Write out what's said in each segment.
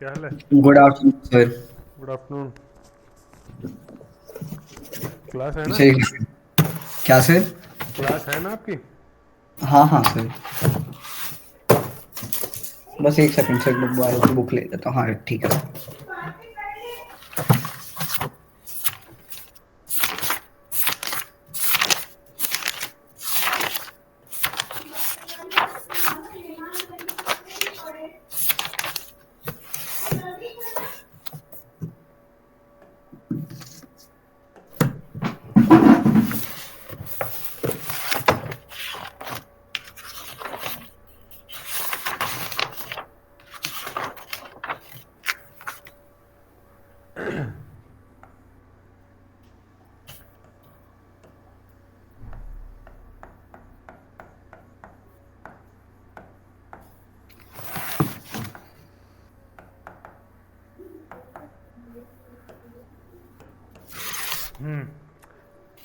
क्या हाल है? Good afternoon sir. Good afternoon. Class है ना? सर क्या सर? क्लास है ना आपकी? हाँ हाँ सर, बस एक सेकंड सर, मोबाइल की बुक ले लेता हूँ। हाँ ठीक है।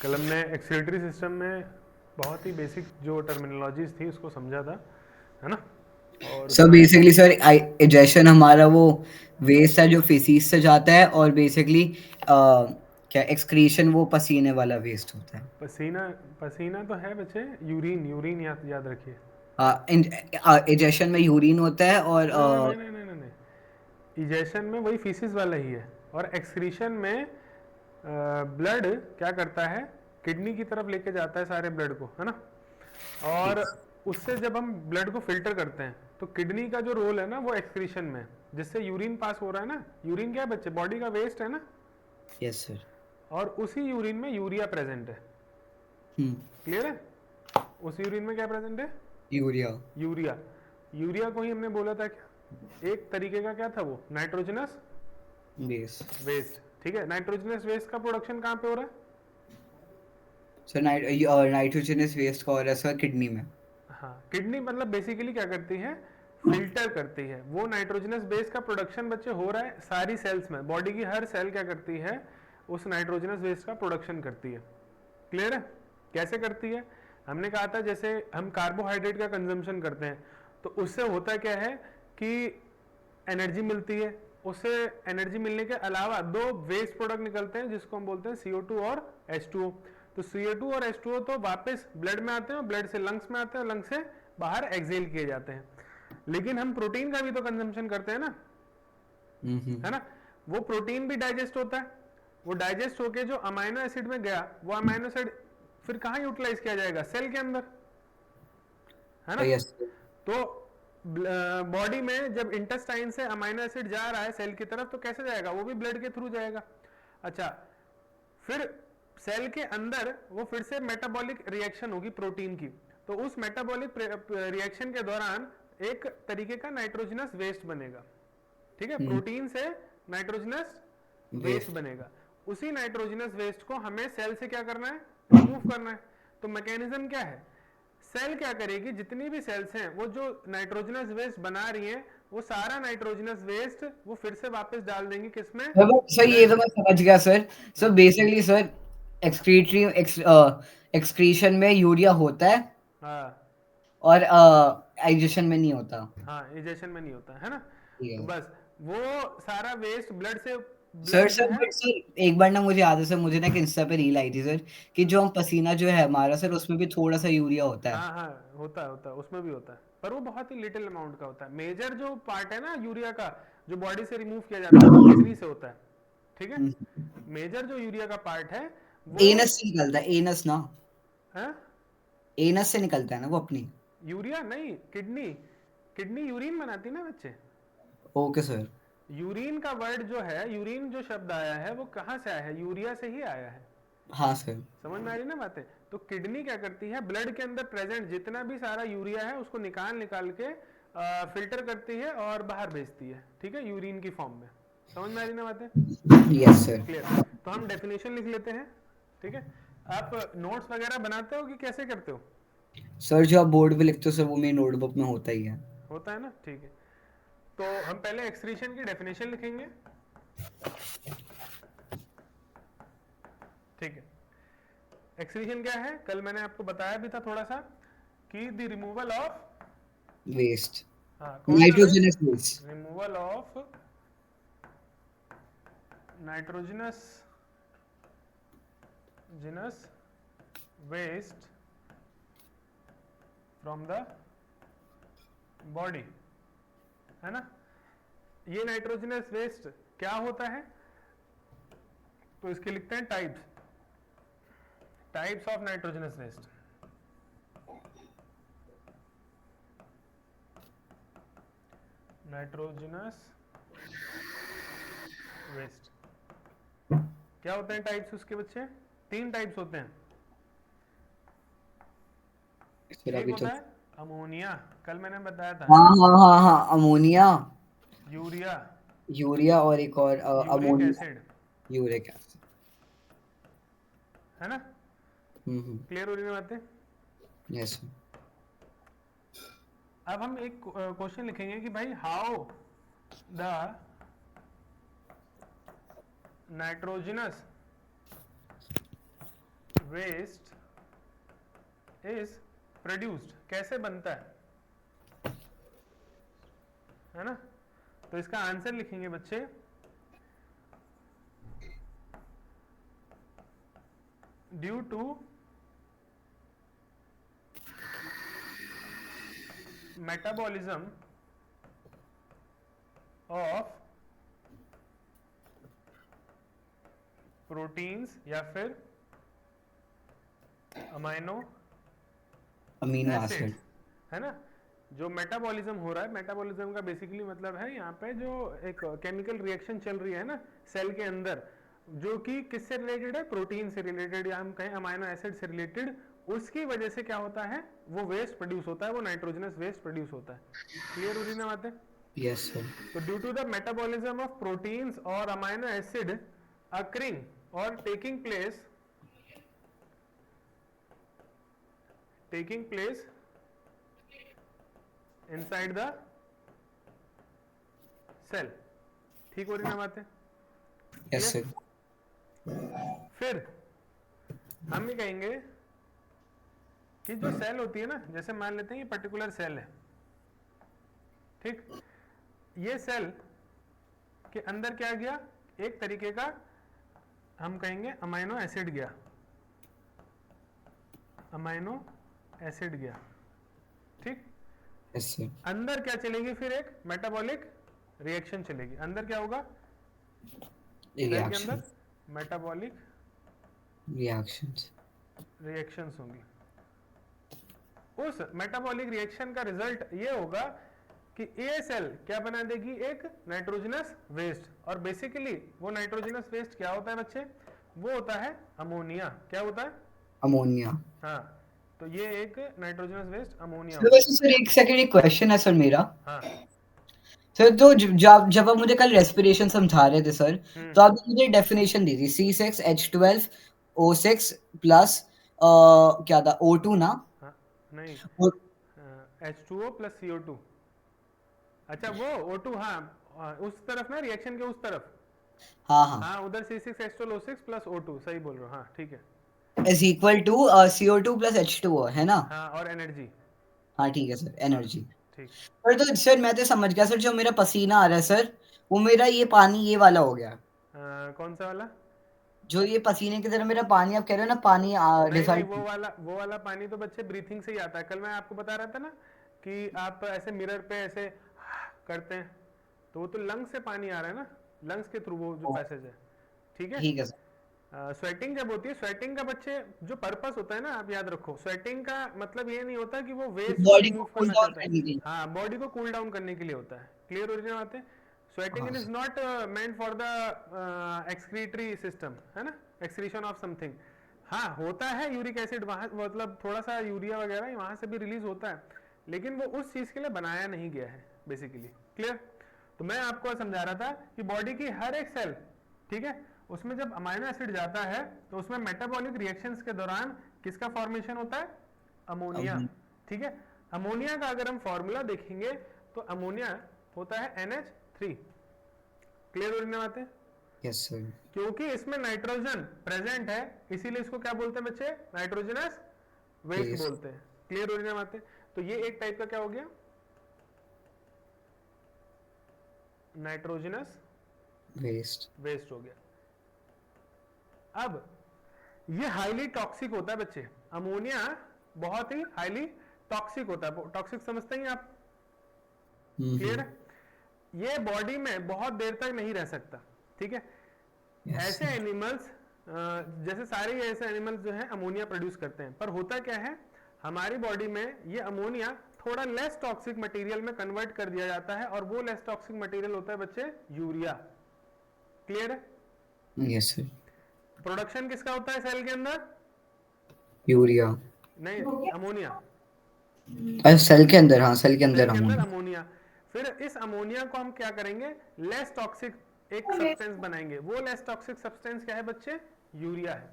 कल हमने एक्सीलरेटरी सिस्टम में बहुत ही बेसिक जो टर्मिनोलॉजीज थी उसको समझा था, है ना? और सर उसमें बेसिकली सर, एजेशन हमारा वो वेस्ट है जो फेसिस से जाता है, और बेसिकली क्या एक्सक्रीशन वो पसीने वाला वेस्ट होता है। पसीना, पसीना तो है बच्चे, यूरिन, यूरिन याद याद रखिए। एजेशन में यूरिन होता है और नहीं नहीं नहीं नहीं नहीं, इजेशन में वही फीसिस वाला ही है, और एक्सक्रीशन में ब्लड क्या करता है, किडनी की तरफ लेके जाता है सारे ब्लड को, है ना? और ठीक। उससे जब हम ब्लड को फिल्टर करते हैं तो किडनी का जो रोल है ना वो एक्सक्रीशन में है, जिससे यूरिन पास हो रहा है ना। यूरिन क्या है बच्चे? बॉडी का वेस्ट है ना। Yes sir. और उसी यूरिन में यूरिया प्रेजेंट है। हम्म। क्लियर है? उस यूरिन में क्या प्रेजेंट है? यूरिया। यूरिया। यूरिया को ही हमने बोला था क्या, एक तरीके का क्या था वो, नाइट्रोजनस बेस। वेस्ट। ठीक है, नाइट्रोजनस वेस्ट का प्रोडक्शन कहाँ पे हो रहा है? सर नाइट्रोजनस वेस्ट का, और सर किडनी में। हाँ, किडनी मतलब बेसिकली क्या करती है, फिल्टर करती है। वो नाइट्रोजनस बेस का प्रोडक्शन बच्चे हो रहा है सारी सेल्स में, बॉडी की हर सेल क्या करती है, उस नाइट्रोजनस वेस्ट का प्रोडक्शन करती है। क्लियर है? कैसे करती है? हमने कहा था जैसे हम कार्बोहाइड्रेट का कंजम्पशन करते हैं तो उससे होता क्या है कि एनर्जी मिलती है। उससे एनर्जी मिलने के अलावा दो वेस्ट प्रोडक्ट निकलते हैं जिसको हम बोलते हैं CO2 और H2O। तो CO2 और H2O तो वापस ब्लड में आते हैं, और ब्लड से लंग्स में आते हैं, और लंग्स से बाहर एक्सेल किए जाते हैं। लेकिन हम प्रोटीन का भी तो कंजम्पशन करते हैं ना, है ना? वो प्रोटीन भी डाइजेस्ट होता है। वो डाइजेस्ट होके जो अमाइनो एसिड में गया, वो अमाइनो एसिड फिर कहाँ यूटिलाइज किया जाएगा? सेल के अंदर, है ना? यस। तो बॉडी में जब इंटेस्टाइन से अमाइनो एसिड जा रहा है सेल की तरफ तो कैसे जाएगा? वो भी ब्लड के थ्रू जाएगा। अच्छा, फिर सेल के अंदर वो फिर से मेटाबॉलिक रिएक्शन होगी प्रोटीन की। तो उस मेटाबॉलिक रिएक्शन के दौरान एक तरीके का नाइट्रोजनस वेस्ट बनेगा। ठीक है, प्रोटीन से नाइट्रोजनस वेस्ट वेस्ट। बनेगा। उसी नाइट्रोजनस वेस्ट को हमें सेल से क्या करना है, रिमूव करना है। तो मैकेनिज्म क्या है, सेल क्या करेगी, जितनी भी सेल्स हैं वो जो नाइट्रोजनस वेस्ट बना रही हैं, वो सारा नाइट्रोजनस वेस्ट वो फिर से वापस डाल देंगी किसमें? सर ये ब्लड तो में। मैं समझ गया सर। सर हाँ बेसिकली सर, एक्सक्रीटरी एक्सक्रीशन में यूरिया होता है, हाँ और डाइजेशन में नहीं होता। हाँ, इजेशन में नहीं होता है ना। ठीक तो है बस वो सारा वेस्ट ब्लड से, सर। ब्लड जो सर है। बट सर एक बार ना मुझे याद है सर, मुझे ना एक इंस्टा पे रील आई थी सर, कि जो हम पसीना जो है हमारा सर, उसमें भी थोड़ा सा यूरिया होता है। हाँ हाँ, होता है उसमें भी होता है, पर वो बहुत ही लिटिल अमाउंट का होता है। मेजर जो पार्ट है ना यूरिया का, जो बॉडी से रिमूव किया जाता है वो किडनी से होता है। ठीक है, मेजर जो यूरिया का पार्ट है वो एनस से निकलता है, एनस ना। है। एनस से निकलता है ना वो अपनी। यूरिया नहीं, किडनी। किडनी यूरिन बनाती ना बच्चे। Okay sir. यूरिन का वर्ड जो है, यूरिन जो शब्द आया है वो कहाँ से आया है? यूरिया से ही आया है। हाँ सर। समझ में आ रही ना बातें? तो किडनी क्या करती है, ब्लड के अंदर प्रेजेंट जितना भी सारा यूरिया है उसको निकाल निकाल के फिल्टर करती है और बाहर भेजती है। ठीक है, यूरिन की फॉर्म में। समझ में आ रही ना बातें? Yes sir. क्लियर? तो हम डेफिनेशन लिख लेते हैं। ठीक है, आप नोट्स वगैरह बनाते हो कि कैसे करते हो? सर जो आप बोर्ड पे लिखते हो सर, वो मेरी नोटबुक में होता ही है। होता है ना, ठीक है। तो हम पहले एक्सक्रीशन की डेफिनेशन लिखेंगे। ठीक है, एक्सक्रीशन क्या है, कल मैंने आपको बताया भी था थोड़ा सा, कि द रिमूवल ऑफ, वेस्ट। हाँ कौन सा nitrogenous waste? Waste. Removal of nitrogenous waste from the body, है ना। ये नाइट्रोजनस वेस्ट क्या होता है, तो इसके लिखते हैं types of nitrogenous waste. Nitrogenous waste क्या होते हैं टाइप्स उसके बच्चे? 3 टाइप्स होते हैं। फिर एक अभी तो होता है अमोनिया, कल मैंने बताया था, हाँ हाँ हाँ हाँ, अमोनिया, यूरिया, यूरिया और एक और uric ammonia, acid, uric acid. है ना। क्लियर हो रही है बातें? यस। अब हम एक क्वेश्चन लिखेंगे कि भाई how the nitrogenous waste is produced, कैसे बनता है ना। तो इसका आंसर लिखेंगे बच्चे due to metabolism of proteins या फिर अमाइनो अमीनो एसिड्स, एसिड। है ना। जो मेटाबॉलिज्म हो रहा है, मेटाबॉलिज्म का बेसिकली मतलब है यहाँ पे जो एक केमिकल रिएक्शन चल रही है ना सेल के अंदर, जो कि किससे रिलेटेड है, प्रोटीन से रिलेटेड या हम कहें अमाइनो एसिड से रिलेटेड, उसकी वजह से क्या होता है, वो वेस्ट प्रोड्यूस होता है, वो नाइट्रोजनस वेस्ट प्रोड्यूस होता है। क्लियर हो रही ना बातें? Yes sir. तो due to the metabolism of proteins और अमाइनो एसिड अकरिंग और taking place inside the cell. ठीक हो रही ना बातें? Yes sir. फिर हम ये कहेंगे कि जो सेल होती है ना, जैसे मान लेते हैं ये पर्टिकुलर सेल है, ठीक, ये सेल के अंदर क्या गया, एक तरीके का हम कहेंगे अमाइनो एसिड गया, अमाइनो एसिड गया, ठीक। Yes sir. अंदर क्या चलेगी, फिर एक मेटाबॉलिक रिएक्शन चलेगी, अंदर क्या होगा, सेल के रिएक्शन। अंदर मेटाबॉलिक रिएक्शंस। रिएक्शंस होंगी। उस मेटाबॉलिक रिएक्शन का रिजल्ट ये होगा कि ए सेल क्या बना देगी, एक नाइट्रोजनस वेस्ट, और बेसिकली वो नाइट्रोजनस वेस्ट क्या होता है बच्चे, वो होता है अमोनिया। क्या होता है? अमोनिया। हाँ, तो ये एक नाइट्रोजनस वेस्ट अमोनिया सर हो वैसे गया। सर एक सेकंड, एक क्वेश्चन है सर मेरा। हाँ। सर तो जब आप मुझे कल रेस्पिरेशन समझा रहे थे सर, तो हम्म। आपने मुझे डेफिनेशन दी थी C6H12O6 प्लस क्या था O2 ना। हाँ, नहीं, और H2O प्लस CO2। अच्छा वो O2, हाँ, उस तरफ ना, रिएक्शन के उस तरफ, हाँ हाँ हाँ, उधर C6H12O6 प्लस O2, सही बोल रहे हो, हाँ ठीक है। Is equal to CO2 plus H2O, है ना। हाँ, और एनर्जी। हाँ ठीक है सर, हाँ, एनर्जी। ठीक। पर तो सर मैं तो समझ गया सर, जो मेरा पसीना आ रहा है सर, वो मेरा ये पानी ये वाला हो गया। कौन सा वाला? जो ये पसीने की तरह मेरा पानी आप कह रहे हो ना, पानी नहीं नहीं, डिसाइड। वो वाला पानी तो बच्चे ब्रीथिंग से ही आता है। कल मैं आपको बता रहा था ना कि आप ऐसे मिरर पे ऐसे करते हैं, तो वो तो लंग्स से पानी आ रहा है ना, लंग्स के थ्रू वो जो पैसेज है, ठीक है। ठीक है सर। स्वेटिंग जब होती है, स्वेटिंग का बच्चे जो पर्पस होता है ना, आप याद रखो, स्वेटिंग का मतलब ये नहीं होता कि वो वेस्ट को बॉडी को रिमूव कूल करना डाउन चाहता है, करने के लिए। हाँ, बॉडी को कूल डाउन करने के लिए होता है। क्लियर ओरिजिनल बात है। स्वेटिंग हाँ is sir. Not meant for the excretory system, है ना, एक्सक्रीशन ऑफ समथिंग। हाँ, होता है यूरिक एसिड वहां, मतलब थोड़ा सा यूरिया वगैरह वहां से भी रिलीज होता है, लेकिन वो उस चीज के लिए बनाया नहीं गया है बेसिकली। क्लियर। तो मैं आपको समझा रहा था कि बॉडी की हर एक सेल, ठीक है, उसमें जब अमाइनो एसिड जाता है तो उसमें मेटाबॉलिक रिएक्शंस के दौरान किसका फॉर्मेशन होता है, अमोनिया, ठीक है। अमोनिया का अगर हम फॉर्मूला देखेंगे तो अमोनिया होता है NH3। क्लियर हो रही बात है? Yes sir. क्योंकि इसमें नाइट्रोजन प्रेजेंट है, इसीलिए इसको क्या बोलते हैं बच्चे, नाइट्रोजनस वेस्ट वेस्ट। बोलते हैं। क्लियर हो रही बात है? तो ये एक टाइप का क्या हो गया, नाइट्रोजनस वेस्ट। वेस्ट हो गया। अब ये हाईली टॉक्सिक होता है बच्चे, अमोनिया बहुत ही हाईली टॉक्सिक होता है, टॉक्सिक समझते हैं आप, क्लियर है? ये बॉडी में बहुत देर तक नहीं रह सकता, ठीक है? यस ऐसे एनिमल्स, जैसे सारे ऐसे एनिमल्स जो है अमोनिया प्रोड्यूस करते हैं, पर होता क्या है हमारी बॉडी में ये अमोनिया थोड़ा लेस टॉक्सिक मटेरियल में कन्वर्ट कर दिया जाता है, और वो लेस टॉक्सिक मटेरियल होता है बच्चे यूरिया, क्लियर है? Yes sir. प्रोडक्शन किसका होता है सेल के अंदर? यूरिया। नहीं, अमोनिया। अच्छा सेल के अंदर, हाँ सेल के अंदर सेल के अंदर अमोनिया। अमोनिया। फिर इस अमोनिया को हम क्या करेंगे, लेस टॉक्सिक एक सब्सटेंस बनाएंगे, वो लेस टॉक्सिक सब्सटेंस क्या है बच्चे? यूरिया है,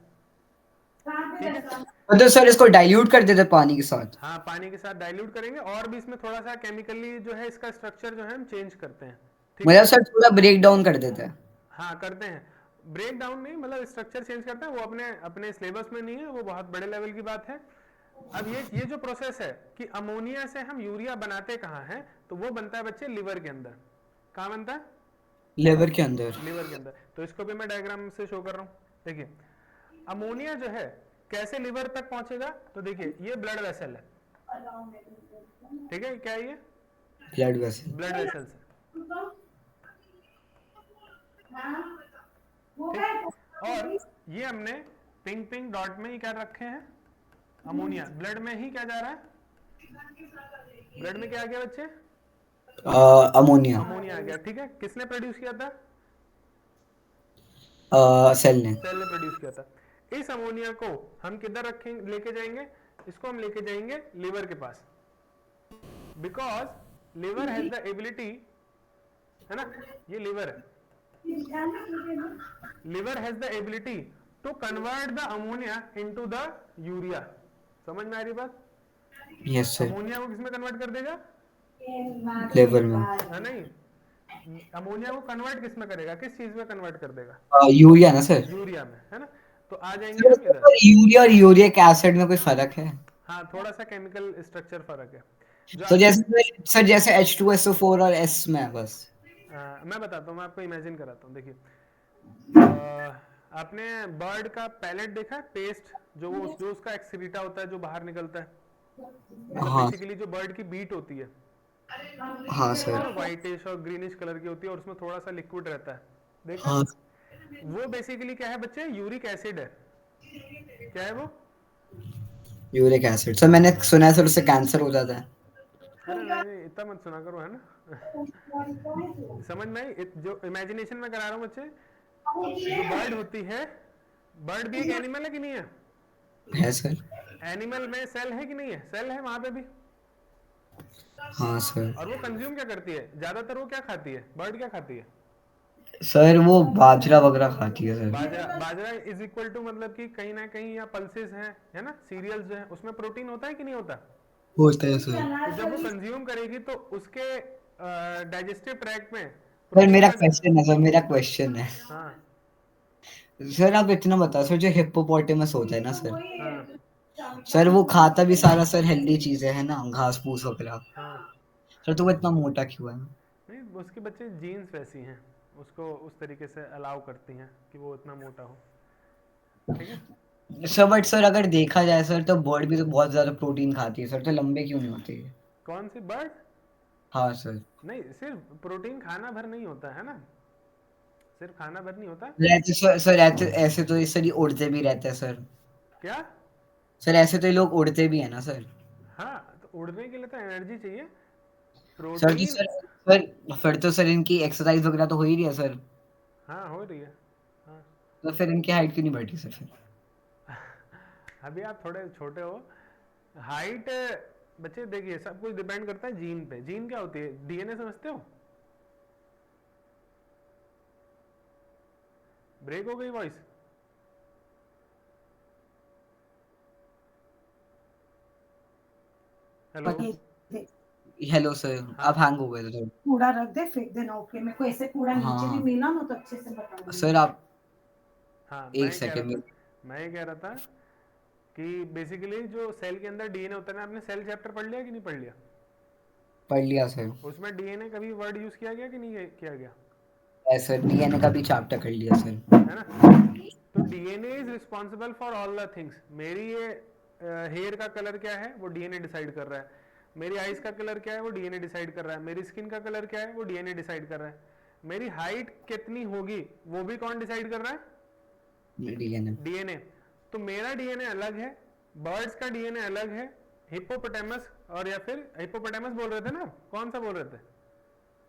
ठीक है? तो सर इसको डाइल्यूट कर देते पानी के साथ? हाँ, पानी के साथ डाइल्यूट करेंगे, और भी इसमें थोड़ा सा केमिकली जो है इसका स्ट्रक्चर जो है हम चेंज करते हैं, ठीक है? मतलब सर थोड़ा ब्रेक डाउन कर देते हैं? हाँ करते हैं, ब्रेक डाउन नहीं, मतलब स्ट्रक्चर चेंज करते हैं, वो अपने अपने सिलेबस में नहीं है, वो बहुत बड़े लेवल की बात है। अब ये जो प्रोसेस है कि अमोनिया से हम यूरिया बनाते कहाँ हैं, तो वो बनता है बच्चे लिवर के अंदर। कहाँ बनता है? लिवर के अंदर। लिवर के अंदर। तो इसको भी मैं डायग्राम से शो कर रहा हूँ, देखिए अमोनिया जो है कैसे लिवर तक पहुंचेगा, तो देखिए ये ब्लड वेसल है, ठीक है? क्या है ये? Blood vessel. ब्लड वेसल्स है, ठीक? और ये हमने पिंक पिंक डॉट में ही क्या रखे हैं, अमोनिया। ब्लड में ही क्या जा रहा है, ब्लड में क्या आ गया बच्चे? अमोनिया। अमोनिया आ गया, ठीक है? किसने प्रोड्यूस किया था? सेल ने। सेल ने प्रोड्यूस किया था। इस अमोनिया को हम किधर रखेंगे, लेके जाएंगे? इसको हम लेके जाएंगे लिवर के पास, because liver has the ability, है ना, ये लिवर है, liver has the ability to convert the ammonia into the urea. समझ में आ रही बात? Yes sir. अमोनिया को किसमें कन्वर्ट कर देगा? लिवर में। हाँ, नहीं, अमोनिया को कन्वर्ट किस में करेगा, किस चीज में कन्वर्ट कर देगा? यूरिया ना सर? यूरिया में, है ना? तो आ जाएंगे सर हम इधर। यूरिया और यूरिक एसिड में कोई फर्क है? हाँ, थोड़ा सा केमिकल स्ट्रक्चर फर्क है, जो तो आपने जैसे सर जैसे H2SO4 और S में है बस। मैं बताता हूँ, मैं आपको इमेजिन कराता हूँ, देखिए आपने बर्ड का पैलेट देखा है, पेस्ट जो उसका एक्सक्रीटा होता है जो बाहर निकलता है, मतलब हाँ। बेसिकली जो बर्ड की बीट होती है, हाँ है ना, सर। व्हाइटिश और ग्रीनिश कलर की होती है, और उसमें थोड़ा सा लिक्विड रहता है, देखा है? हाँ। वो बेसिकली क्या है बच्चे? यूरिक एसिड है। क्या है वो? Uric acid. सर मैंने सुना है सर उससे कैंसर हो जाता है। अरे नहीं नहीं, इतना मत सुना करो, है ना? समझ में आई? जो इमेजिनेशन में करा रहा हूँ बच्चे, जो बर्ड होती है, बर्ड भी एक एनिमल है कि नहीं है? है सर। एनिमल में सेल है कि नहीं है? सेल है वहां पे भी। हाँ सर। और वो कंज्यूम क्या करती है ज्यादातर, वो क्या खाती है, बर्ड क्या खाती है? सर वो बाजरा वगैरह खाती है सर। बाजरा। बाजरा इज इक्वल टू, मतलब कि कहीं ना कहीं, या पल्सेस हैं, है ना, सीरियल्स जो है, उसमें प्रोटीन होता है कि नहीं होता? होता है तो जब वो सर। कंज्यूम करेगी तो उसके डाइजेस्टिव ट्रैक्ट में सर प्रोटीन मेरा का, क्वेश्चन है, सर मेरा क्वेश्चन है। हाँ सर आप इतना बताओ सर, जो हिप्पोपोटेमस होता है ना सर, हाँ सर वो खाता भी सारा सर हेल्दी चीजें है ना, घास फूस वगैरह, हाँ, सर तो वो इतना मोटा क्यों है? नहीं उसके बच्चे जीन्स वैसी हैं, उसको उस तरीके से अलाउ करती हैं कि वो इतना मोटा हो, ठीक है? सर बट सर अगर देखा जाए सर तो बर्ड भी तो बहुत ज्यादा प्रोटीन खाती है सर, तो लंबे क्यों नहीं होते ये? कौन सी बर्ड? हाँ सर। नहीं, सिर्फ प्रोटीन खाना भर नहीं होता है ना, सिर्फ खाना भर नहीं होता। रहते सर रहते ऐसे तो ये सर ये उड़ते भी रहते हैं सर। क्या? सर ऐसे तो ये लोग उड़ते भी है ना सर? हाँ, तो उड़ने के लिए तो एनर्जी चाहिए, सर तो प्रोटीन। सर फिर तो सर इनकी एक्सरसाइज वगैरह तो हो ही रही है सर। हाँ, हो रही है, हाँ। तो फिर इनकी हाइट क्यों नहीं बढ़ती सर फिर? अभी आप थोड़े छोटे हो, हाइट, बच्चे देखिए सब कुछ डिपेंड करता है जीन पे। जीन क्या होती है? डीएनए, समझते हो? ब्रेक हो गई वॉइस? हेलो? हेलो सर, आप हाँ हैंग हो गए थे सर। कूड़ा रख दे, फेंक देना। ओके, मेरे को ऐसे कूड़ा नीचे भी हाँ मिला ना तो अच्छे से बता दूंगी। सर आप हाँ, एक सेकेंड में। मैं ये कह रहा था कि बेसिकली जो सेल के अंदर डीएनए होता है ना, आपने सेल चैप्टर पढ़ लिया कि नहीं पढ़ लिया? पढ़ लिया सर। उसमें डीएनए कभी वर्ड यूज किया गया कि नहीं किया गया? सर डीएनए का भी चैप्टर कर लिया सर। है ना? तो DNA is responsible for all the things. मेरी ये हेयर का कलर क्या है वो डीएनए डिसाइड कर रहा है, मेरी आईज का कलर क्या है वो डीएनए डिसाइड कर रहा है, मेरी स्किन का कलर क्या है वो डीएनए डिसाइड कर रहा है, मेरी हाइट कितनी होगी वो भी कौन डिसाइड कर रहा है? डीएनए। तो मेरा डीएनए अलग है, बर्ड्स का डीएनए अलग है, हिप्पोपोटामस और या फिर हिप्पोपोटामस बोल रहे थे ना, कौन सा बोल रहे थे?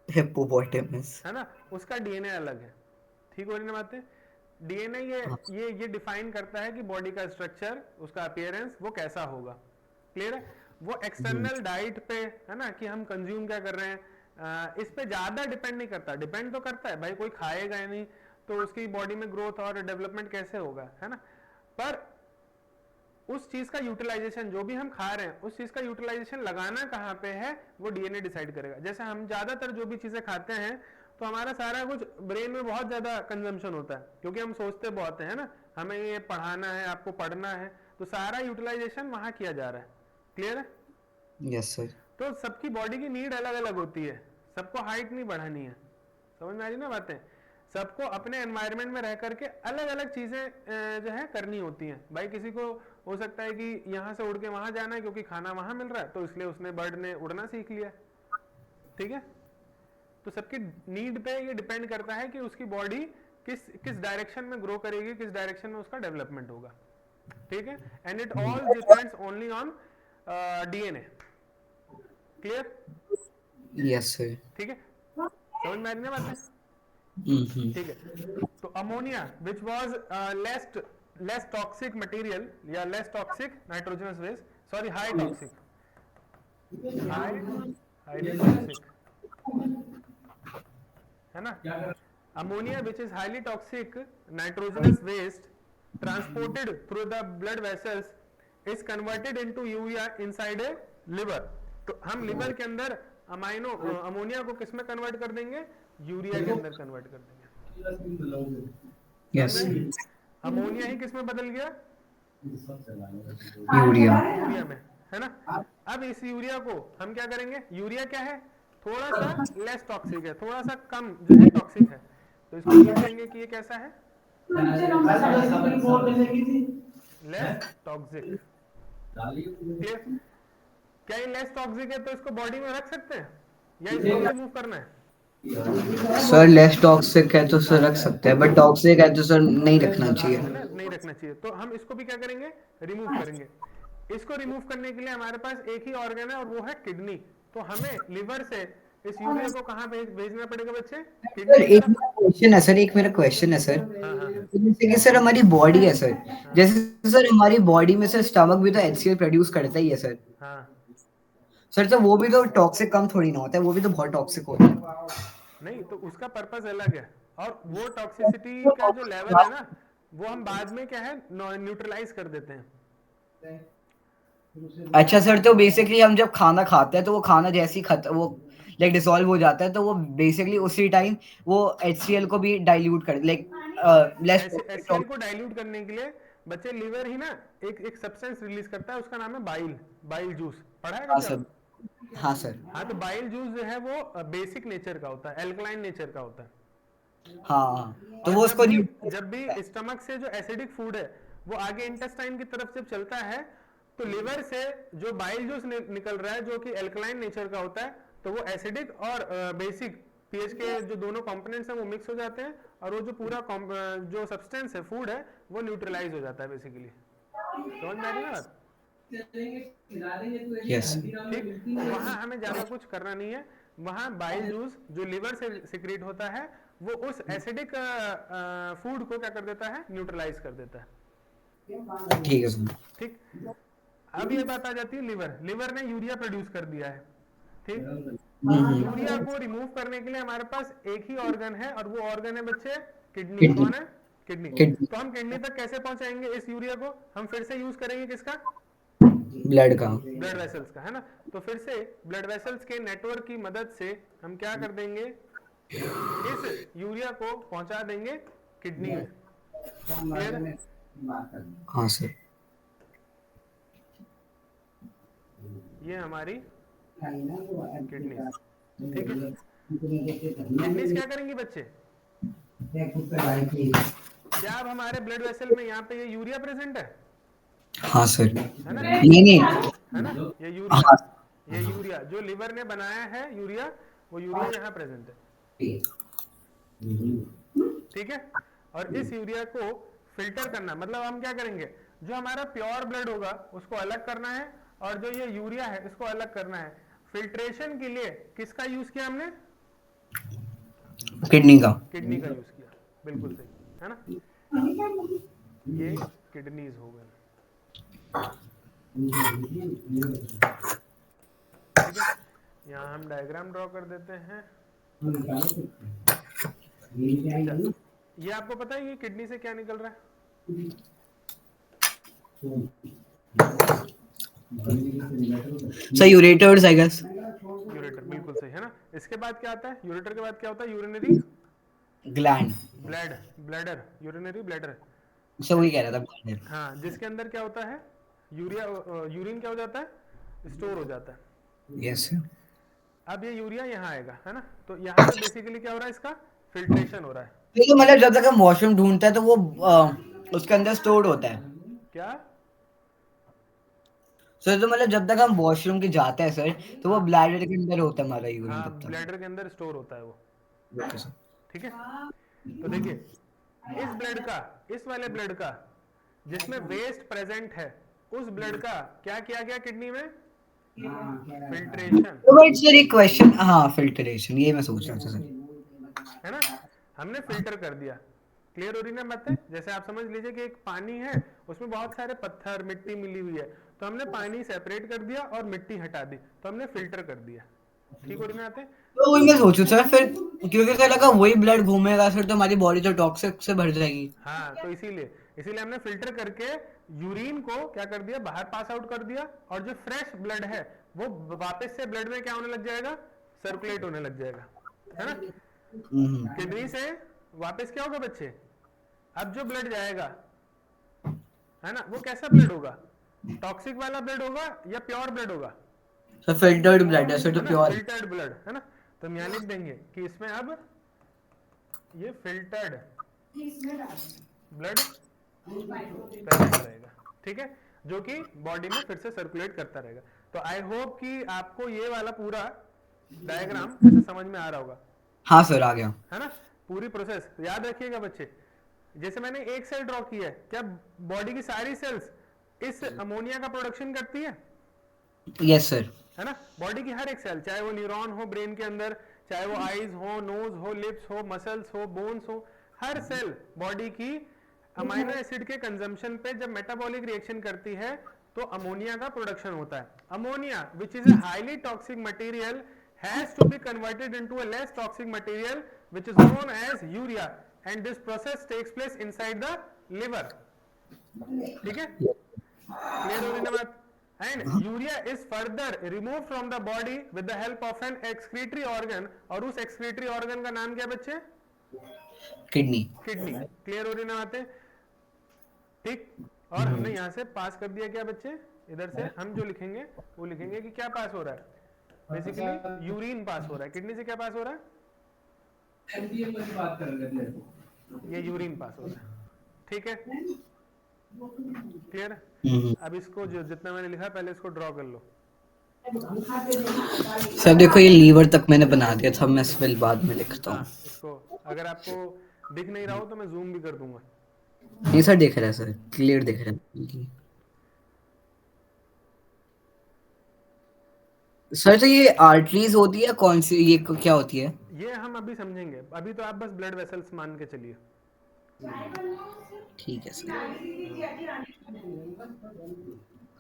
हिप्पोपोटामस, है ना, उसका डीएनए अलग है। ठीक हो रही ना बातें? डीएनए ये डिफाइन करता है कि बॉडी का स्ट्रक्चर, उसका अपीयरेंस वो कैसा होगा। क्लियर है? वो एक्सटर्नल डाइट पे है ना, कि हम कंज्यूम क्या कर रहे हैं, इस पे ज्यादा डिपेंड नहीं करता। डिपेंड तो करता है भाई, कोई खाएगा ही नहीं तो उसकी बॉडी में ग्रोथ और डेवलपमेंट कैसे होगा, है ना। पर उस चीज का यूटिलाइजेशन, जो भी हम खा रहे हैं उस चीज का यूटिलाइजेशन लगाना कहाँ पे है वो डीएनए डिसाइड करेगा। जैसे हम ज्यादातर जो भी चीजें खाते हैं तो हमारा सारा कुछ ब्रेन में बहुत ज्यादा कंजम्पशन होता है, क्योंकि हम सोचते बहुत है ना, हमें ये पढ़ाना है, आपको पढ़ना है, तो सारा यूटिलाइजेशन वहां किया जा रहा है। क्लियर है? Yes sir. तो सबकी बॉडी की नीड अलग अलग होती है, सबको हाइट नहीं बढ़ानी है। समझ में आ रही ना बातें? सबको अपने एनवायरनमेंट में रह करके अलग अलग चीजें जो है करनी होती हैं। भाई किसी को हो सकता है कि यहाँ से उड़ के वहां जाना है क्योंकि खाना वहां मिल रहा है, तो इसलिए उसने बर्ड ने उड़ना सीख लिया। ठीक है? तो सबकी नीड पे ये डिपेंड करता है कि उसकी बॉडी किस डायरेक्शन में ग्रो करेगी, किस डायरेक्शन में उसका डेवलपमेंट होगा। ठीक है? And it all depends only on DNA. Clear? Yes sir. ठीक है, समझ में आ रही ना बात है? ठीक है। तो ammonia which was less toxic material या less toxic nitrogenous waste, sorry high toxic, highly toxic, है ना। Ammonia which is highly toxic nitrogenous waste transported through the blood vessels is converted into urea inside a liver. तो हम liver के अंदर ammonia को किस में कन्वर्ट कर देंगे? यूरिया के अंदर कन्वर्ट कर देंगे। यस। अमोनिया ही किस में बदल गया? यूरिया में, है ना। अब इस यूरिया को हम क्या करेंगे? यूरिया क्या है? थोड़ा सा लेस टॉक्सिक है, थोड़ा सा कम जो है टॉक्सिक है, तो इसको लिख देंगे कि ये कैसा है? Less toxic. क्या ये लेस टॉक्सिक है तो इसको बॉडी में रख सकते हैं या इसको रिमूव करना है? सर लेस टॉक्सिक है तो सर रख सकते हैं, बट टॉक्सिक है तो सर नहीं रखना चाहिए, है ना, नहीं रखना चाहिए। तो हम इसको भी क्या करेंगे? रिमूव करेंगे। इसको रिमूव करने के लिए हमारे पास एक ही ऑर्गन है और वो है किडनी। तो हमें लिवर से इस यूरिया को कहाँ भेजना पड़ेगा बच्चे? सर एक मेरा क्वेश्चन है सर, जैसे कि सर हमारी बॉडी है सर, जैसे सर हमारी बॉडी में सर स्टमक भी तो HCl प्रोड्यूस करता ही है सर। सर तो वो भी तो टॉक्सिक कम थोड़ी ना होता है, वो भी तो बहुत टॉक्सिक होता है। नहीं, तो उसका पर्पस अलग है, और वो टॉक्सिसिटी का जो लेवल है ना वो हम बाद में क्या है न्यूट्रलाइज कर देते हैं। अच्छा सर, तो बेसिकली हम जब खाना खाते हैं तो वो खाना जैसे ही वो लाइक डिसॉल्व हो जाता है तो वो बेसिकली उसी टाइम वो HCl को भी डाइल्यूट कर HCl को डाइल्यूट करने के लिए बच्चे लिवर ही ना एक सब्सटेंस रिलीज करता है, उसका नाम है बाइल जूस। पढ़ा है कभी? हाँ सर। हाँ, तो बाइल जूस जो है वो बेसिक नेचर का होता है, एल्कलाइन नेचर का होता है। हाँ, तो वो उसको जब भी स्टमक से जो एसिडिक फूड है वो आगे इंटेस्टाइन की तरफ जब चलता है तो लिवर से जो बाइल जूस निकल रहा है जो कि एल्कलाइन नेचर का होता है, तो वो एसिडिक और बेसिक पीएच के जो दोनों कंपोनेंट्स हैं वो मिक्स हो जाते हैं और वो जो पूरा जो सब्सटेंस है, फूड है, वो न्यूट्रलाइज हो जाता है बेसिकली। समझ में आ रही है बात? यस। ठीक, वहां हमें ज्यादा कुछ करना नहीं है। वहां बाइल जूस जो लिवर से सिक्रेट होता है वो उस एसिडिक फूड को क्या कर देता है? न्यूट्रलाइज कर देता है। ठीक है सर। ठीक, अब ये बात आ जाती है लिवर ने यूरिया प्रोड्यूस कर दिया है। ठीक, यूरिया को रिमूव करने के लिए हमारे पास एक ही ऑर्गन है और वो ऑर्गन है बच्चे किडनी। कौन है? किडनी। तो हम किडनी तक कैसे पहुंचाएंगे इस यूरिया को? हम फिर से यूज करेंगे किसका? ब्लड वेसल्स का, है ना। तो फिर से ब्लड वेसल्स के नेटवर्क की मदद से हम क्या कर देंगे? इस यूरिया को पहुंचा देंगे किडनी में। हाँ सर। ये हमारी किडनी। ठीक है, किडनीज क्या करेंगी बच्चे? क्या अब हमारे ब्लड वेसल में यहाँ पे ये यूरिया प्रेजेंट है? हाँ सर। है ना? नहीं है ना? ये यूरिया, हाँ ये यूरिया जो लिवर ने बनाया है यूरिया, वो यूरिया यहाँ प्रेजेंट है। ठीक है? और इस यूरिया को फिल्टर करना, मतलब हम क्या करेंगे, जो हमारा प्योर ब्लड होगा उसको अलग करना है, और जो ये यूरिया है इसको अलग करना है। फिल्ट्रेशन के लिए किसका यूज किया हमने? किडनी का। किडनी का यूज किया, बिल्कुल सही, है ना? ये किडनीज हो गए। ठीक है, यहाँ हम डायग्राम ड्रॉ कर देते हैं। अच्छा, ये आपको पता है ये किडनी से क्या निकल रहा है? Sir ureters I guess. Ureter, बिल्कुल सही, है ना? इसके बाद क्या आता है? यूरेटर के बाद क्या होता है? Urinary gland. Blade, bladder, urinary bladder. Sir वही कह रहा था। हाँ, जिसके अंदर क्या होता है? यूरिया, यूरिन क्या हो जाता है? स्टोर हो जाता है। यस। अब ये यूरिया यहाँ आएगा, है ना? तो यहाँ पे बेसिकली क्या हो रहा है? इसका फिल्ट्रेशन हो रहा है। तो मतलब जब तक हम वॉशरूम ढूंढते हैं तो वो उसके अंदर स्टोर्ड होता है। क्या? सर तो मतलब जब तक हम वॉशरूम के जाते हैं सर, तो वो हाँ, ब्लैडर के अंदर होता है हमारा यूरिन हाँ, तब तक। ब्लैडर के अंदर स्टोर होता है वो। Okay sir. ठीक है, तो देखिए, इस ब्लड का, इस वाले ब्लड का जिसमें वेस्ट प्रेजेंट है, उस ब्लड का क्या किया गया किडनी में? फिल्ट्रेशन, तो बट सर एक क्वेश्चन, हाँ फिल्ट्रेशन, ये मैं सोच रहा था सर। है ना? हमने फिल्टर कर दिया। क्लियर हो रही ना बातें? जैसे आप समझ लीजिए कि एक पानी है, उसमें बहुत सारे पत्थर मिट्टी मिली हुई है, तो हमने पानी सेपरेट कर दिया और मिट्टी हटा दी, तो हमने फिल्टर कर दिया। ठीक हो रही ना बातें? तो वही मैं सोचूं सर फिर, क्योंकि सर लगा वही ब्लड घूमेगा सर तो हमारी बॉडी तो टॉक्सिक से भर जाएगी। हाँ, तो इसीलिए इसीलिए हमने फिल्टर करके यूरिन को क्या कर दिया? बाहर पास आउट कर दिया, और जो फ्रेश ब्लड है वो वापस से ब्लड में क्या होने लग जाएगा? सर्कुलेट होने लग जाएगा, है ना? किडनी से वापस क्या होगा बच्चे? अब जो ब्लड जाएगा, है ना, वो कैसा ब्लड होगा? टॉक्सिक वाला ब्लड होगा या प्योर ब्लड होगा? सर फिल्टर्ड ब्लड है सर तो है ना, प्योर। फिल्टर्ड ब्लड, है ना? तो हम यहाँ लिख देंगे कि इसमें अब ये फिल्टर्ड ब्लड प्रेजेंट रहेगा। ठीक है, जो कि बॉडी में फिर से सर्कुलेट करता रहेगा। तो आई होप कि आपको ये वाला पूरा डायग्राम ऐसे समझ में आ रहा होगा, हाँ सर आ गया। है ना? पूरी प्रोसेस याद रखिएगा बच्चे। जैसे मैंने एक सेल ड्रॉ की है, क्या बॉडी की सारी सेल्स इस अमोनिया का प्रोडक्शन करती है? Yes sir. है ना? बॉडी की हर एक सेल, चाहे वो न्यूरॉन हो ब्रेन के अंदर, चाहे वो आईज हो, नोज हो, लिप्स हो, मसल्स हो, बोन्स हो, हर सेल बॉडी की अमाइनो एसिड के कंजम्पशन पे जब मेटाबॉलिक रिएक्शन करती है तो अमोनिया का प्रोडक्शन होता है। Ammonia which is a highly toxic material has to be converted into a less toxic material which is known as urea, and this process takes place inside the liver. ठीक है, clear हो रही ना बात? And urea is further remove from the body with the help of an excretory organ, और उस excretory organ का नाम क्या बच्चे? किडनी। किडनी। क्लियर हो रही ना बातें? ठीक, और हमने यहां से पास कर दिया क्या बच्चे? इधर से हम जो लिखेंगे वो लिखेंगे कि क्या पास हो रहा है? बेसिकली यूरिन पास हो रहा है। किडनी से क्या पास हो रहा है? ये यूरिन पास हो रहा है। ठीक है, क्लियर? अब इसको जो जितना मैंने लिखा पहले इसको ड्रॉ कर लो। सर देखो ये लीवर तक मैंने बना दिया था, मैं फिल बाद में लिखता हाँ, हूँ। इसको अगर आपको दिख नहीं रहा हो तो मैं जूम भी कर दूंगा। नहीं सर दिख रहा है सर, क्लियर दिख रहा है। सर तो ये आर्टरीज होती है कौन सी, ये क्या होती है? ये हम अभी समझेंगे, अभी तो आप बस ब्लड वेसल्स मान के चलिए। ठीक है सर।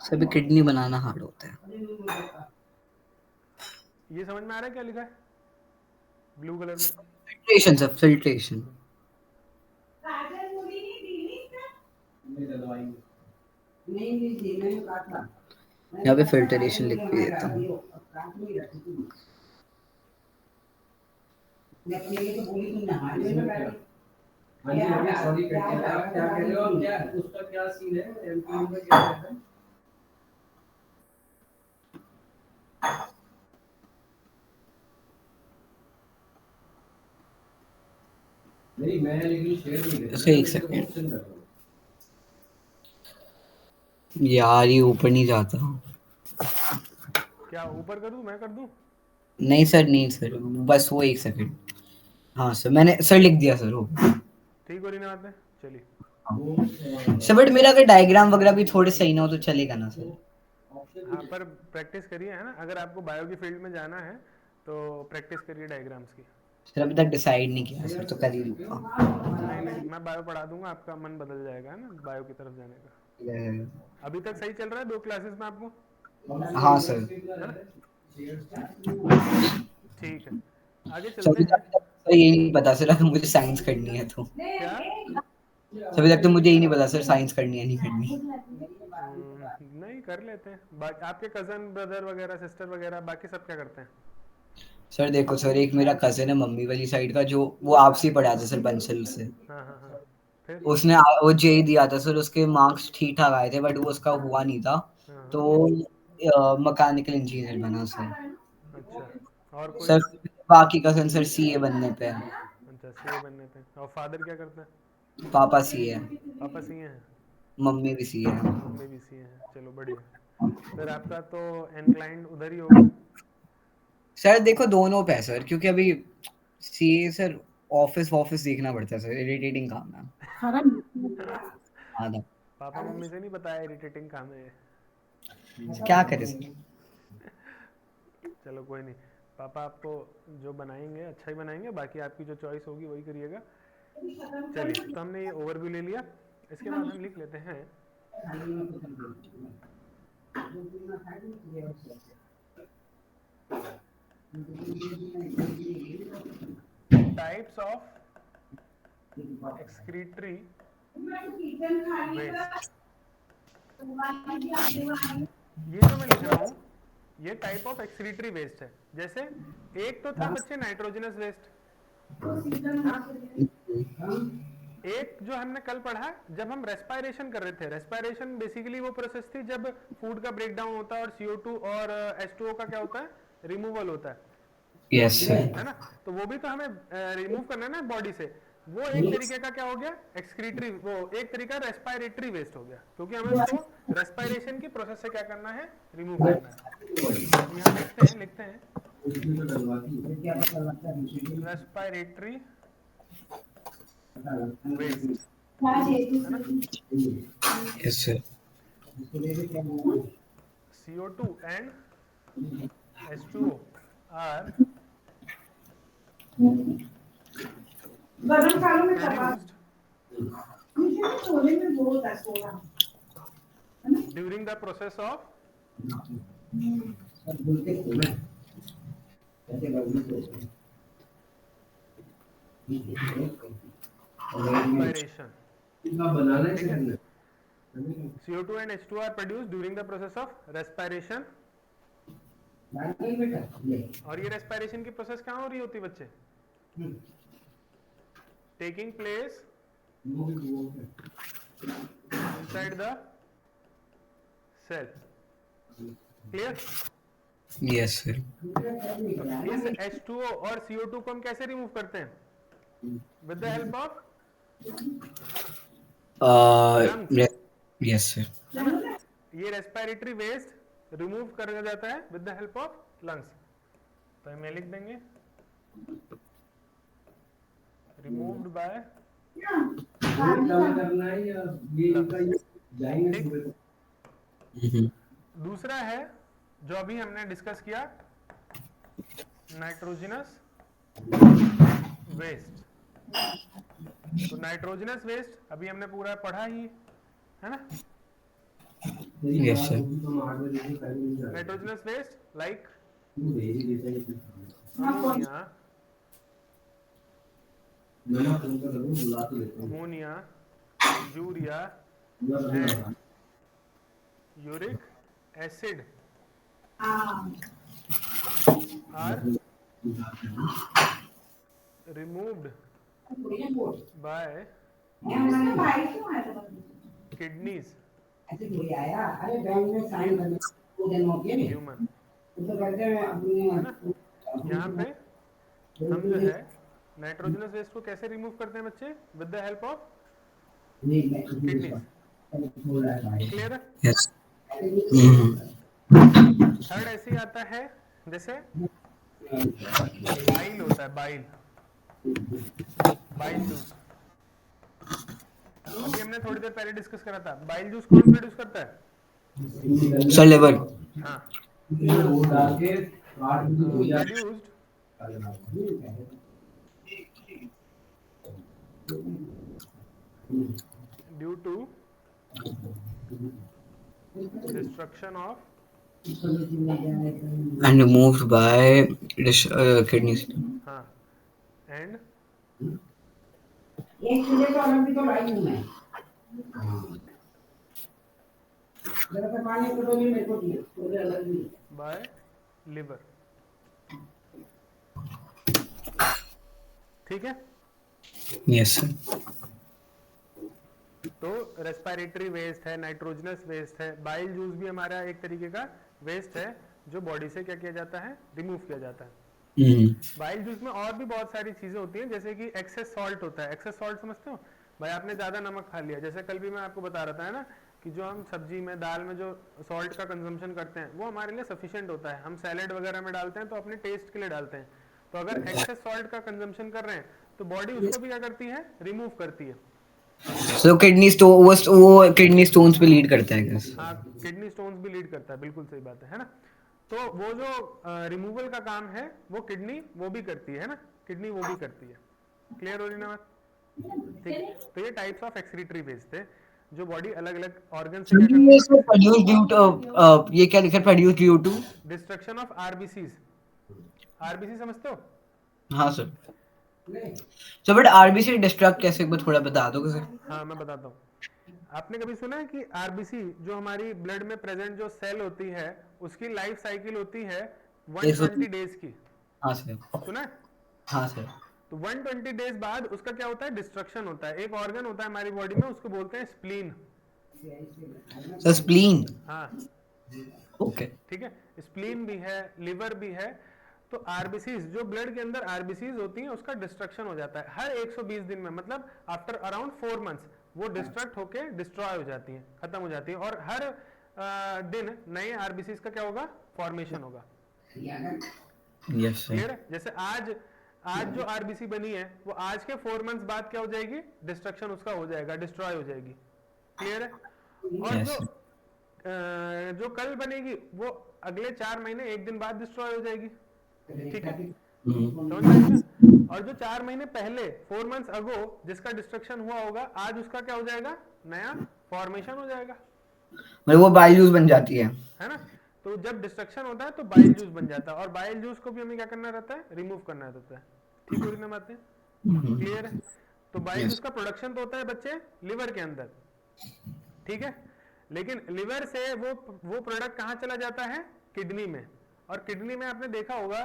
सभी किडनी बनाना हार्ड होता है। ये समझ में आ रहा है क्या लिखा है ब्लू कलर में? Filtration sir, filtration. यहाँ पे फिल्ट्रेशन लिख भी देता हूँ। नहीं मैं लेकिन शेयर नहीं करता, एक सेकंड यार, ये ऊपर नहीं जाता। क्या ऊपर कर दूं, मैं कर दूं? नहीं सर, नहीं सर, बस वो एक सेकंड। हाँ सर, मैंने सर लिख दिया सर वो। ठीक हो रही ना बातें? चलिए। सर बट मेरा अगर डायग्राम वगैरह भी थोड़े सही ना हो तो चलेगा ना सर? हाँ, पर प्रैक्टिस करिए, है ना। अगर आपको बायो की फील्ड में जाना है तो प्रैक्टिस करिए डायग्राम्स की। सर अभी तक डिसाइड नहीं किया सर, तो कर ही लूंगा। नहीं नहीं, मैं बायो पढ़ा दूंगा, आपका मन बदल जाएगा, है ना, बायो की तरफ जाने का। अभी तक सही चल रहा है 2 क्लासेस में आपको, हाँ सर। है ना? ठीक है, आगे सर चलते अभी हैं। तक सर ये नहीं पता सर, अगर मुझे साइंस करनी है तो। क्या? सर अभी तक तो मुझे ही नहीं पता सर, साइंस करनी है नहीं करनी। नहीं, कर लेते हैं। बाकी आपके कजन ब्रदर वगैरह, सिस्टर वगैरह, बाकी सब क्या करते हैं? सर देखो सर, एक मेरा कजिन है मम्मी वाली साइड का, जो वो आपसे ही पढ़ा था सर, बंसल से। हाँ हाँ हाँ। फिर? उसने वो जेई दिया था सर, उसके मार्क्स ठीक ठाक आए थे, बट वो उसका हुआ नहीं था। हाँ हाँ। तो मैकेनिकल इंजीनियर बना सर। अच्छा, और कोई? सर बाकी कजिन सर सीए बनने पे है। अच्छा, सीए बनने पे। और फादर क्या करते हैं? पापा सीए है, पापा सीए हैं? मम्मी भी सीए है। मम्मी भी सीए हैं, चलो बढ़िया। फिर आपका तो इंक्लाइंड उधर ही होगा। सर देखो दोनों पे है सर, क्योंकि अभी सीए सर ऑफिस ऑफिस देखना पड़ता है सर, इरिटेटिंग काम है। आधा। पापा मम्मी से नहीं बताया इरिटेटिंग काम है ये? क्या करे सर? चलो कोई नहीं, पापा आपको जो बनाएंगे अच्छा ही बनाएंगे, बाकी आपकी जो चॉइस होगी वही करिएगा। चलिए, तो हमने ये ओवरव्यू ले लिया। इसके बाद हम लिख लेते हैं टाइप्स ऑफ एक्सक्रीटरी वेस्ट। ये जो मैं लिख रहा हूँ, ये टाइप ऑफ एक्सक्रीटरी वेस्ट है। जैसे एक तो था बच्चे नाइट्रोजनस वेस्ट, है ना। एक जो हमने कल पढ़ा, जब हम रेस्पायरेशन कर रहे थे, रेस्पायरेशन बेसिकली वो प्रोसेस थी जब फूड का ब्रेकडाउन होता है और CO2 और H2O का क्या होता है, रिमूवल होता यस सर। है ना। तो वो भी तो हमें रिमूव करना है ना बॉडी से। वो एक तरीके का क्या हो गया, एक्सक्रीटरी, वो एक तरीका रेस्पायरेटरी वेस्ट हो गया, क्योंकि हमें उसको रेस्पायरेशन की प्रोसेस से क्या करना है, रिमूव करना है। तो यहाँ लिखते हैं रेस्पायरेटरी वेस्ट, है ना। Yes sir. CO2 and H2O are गरम कालो में चपा produced मुझे छोले में बहुत है soda during the process of respiration, ठीक है। CO2 and H2O are produced during the process of respiration। और ये रेस्पायरेशन की प्रोसेस कहाँ हो रही होती बच्चे, taking place inside the cell. Clear? Yes sir. तो इस H2O और CO2 को हम कैसे रिमूव करते हैं, with the help of lungs, yes sir. है ना। ये रेस्पिरेटरी वेस्ट रिमूव करा जाता है with the help of lungs. तो हमें लिख देंगे रिमूव्ड बाय हम्म। दूसरा है जो अभी हमने डिस्कस किया, नाइट्रोजनस वेस्ट। तो नाइट्रोजनस वेस्ट अभी हमने पूरा पढ़ा ही है ना। Yes sir. Nitrogenous waste like ammonia, urea and uric acid are removed by kidneys in human, है ना। यहाँ पे हम जो है नाइट्रोजनस वेस्ट को कैसे रिमूव करते हैं बच्चे? With the help of kidneys. Clear है? यस। थर्ड ऐसे ही आता है जैसे बाइल होता है, बाइल, बाइल जूस। अभी हमने थोड़ी देर पहले डिस्कस करा था, बाइल जूस कौन प्रोड्यूस करता है? Sir liver. हाँ, produced due to destruction of And removed by kidneys. हाँ एंड एक चीज़ तो अभी तो लाई हूँ मैं जरा सा पानी को तो मेरे को दिए थोड़े अलग भी बाय लिवर। ठीक है? Yes sir. तो रेस्पिरेटरी वेस्ट है, नाइट्रोजनस वेस्ट है, बाइल जूस भी हमारा एक तरीके का वेस्ट है जो बॉडी से क्या किया जाता है? रिमूव किया जाता है। बाइल जूस में और भी बहुत सारी चीजें होती हैं, जैसे कि एक्सेस सॉल्ट होता है। एक्सेस सॉल्ट समझते हो भाई? आपने ज्यादा नमक खा लिया, जैसे कल भी मैं आपको बता रहा था, है ना, कि जो हम सब्जी में, दाल में जो सॉल्ट का कंजम्पशन करते हैं वो हमारे लिए सफिशिएंट होता है। हम सैलेड वगैरह में डालते हैं तो अपने टेस्ट के लिए डालते हैं। तो अगर एक्सेस सॉल्ट का कंजम्पशन कर रहे हैं तो बॉडी उसको भी क्या करती है? रिमूव करती है। So kidney stone वो kidney stones पे लीड करता है guys. हाँ, किडनी स्टोन्स भी लीड करता है, बिल्कुल सही बात है ना? तो वो जो रिमूवल का काम है वो किडनी वो भी करती है ना? किडनी वो भी करती है। क्लियर हो रही ना बात? ठीक। तो ये टाइप्स ऑफ एक्सक्रीटरी वेस्ट थे जो बॉडी अलग अलग ऑर्गन से क्या करती ये है? सर प्रोड्यूस ड्यू टू ये क्या लिखा है? Produce due to destruction of RBCs. RBC समझते हो? हाँ सर। सर बट आरबीसी डिस्ट्रक्ट कैसे, एक बार थोड़ा बता दो सर। हाँ मैं बताता हूँ। आपने कभी सुना है कि आरबीसी जो हमारी ब्लड में प्रेजेंट जो सेल होती है उसकी लाइफ साइकिल होती है 120 डेज की? हाँ सर। सुना है? हाँ सर। तो 120 डेज बाद उसका क्या होता है? डिस्ट्रक्शन होता है। एक ऑर्गन होता है हमारी बॉडी में, उसको बोलते हैं स्प्लीन। Sir spleen. हाँ ओके। ठीक है, स्प्लीन भी है, लिवर भी है। तो आरबीसीज जो ब्लड के अंदर आरबीसीज होती हैं उसका डिस्ट्रक्शन हो जाता है हर 120 दिन में, मतलब आफ्टर अराउंड 4 मंथ्स वो डिस्ट्रक्ट होके डिस्ट्रॉय हो जाती हैं, खत्म हो जाती है। और हर दिन नए आरबीसीज का क्या होगा? फॉर्मेशन होगा। Yes sir. क्लियर है? जैसे आज आज जो आरबीसी बनी है वो आज के 4 मंथ्स बाद क्या हो जाएगी? डिस्ट्रक्शन उसका हो जाएगा, डिस्ट्रॉय हो जाएगी। क्लियर है? और यस जो कल बनेगी वो अगले 4 महीने 1 दिन बाद डिस्ट्रॉय हो जाएगी। ठीक है, समझ में आई ना? और जो 4 महीने पहले 4 मंथ्स अगो जिसका डिस्ट्रक्शन हुआ होगा, आज उसका क्या हो जाएगा? नया फॉर्मेशन हो जाएगा, मतलब वो बाइल जूस बन जाती है ना? तो जब डिस्ट्रक्शन होता है तो बाइल जूस बन जाता है, और बाइल जूस को भी हमें क्या करना रहता है? रिमूव करना रहता है। ठीक हो रही ना बातें? क्लियर है? तो बाइल जूस का प्रोडक्शन तो होता है बच्चे लिवर के अंदर, ठीक है, लेकिन लिवर से वो प्रोडक्ट कहाँ चला जाता है? किडनी में। और किडनी में आपने देखा होगा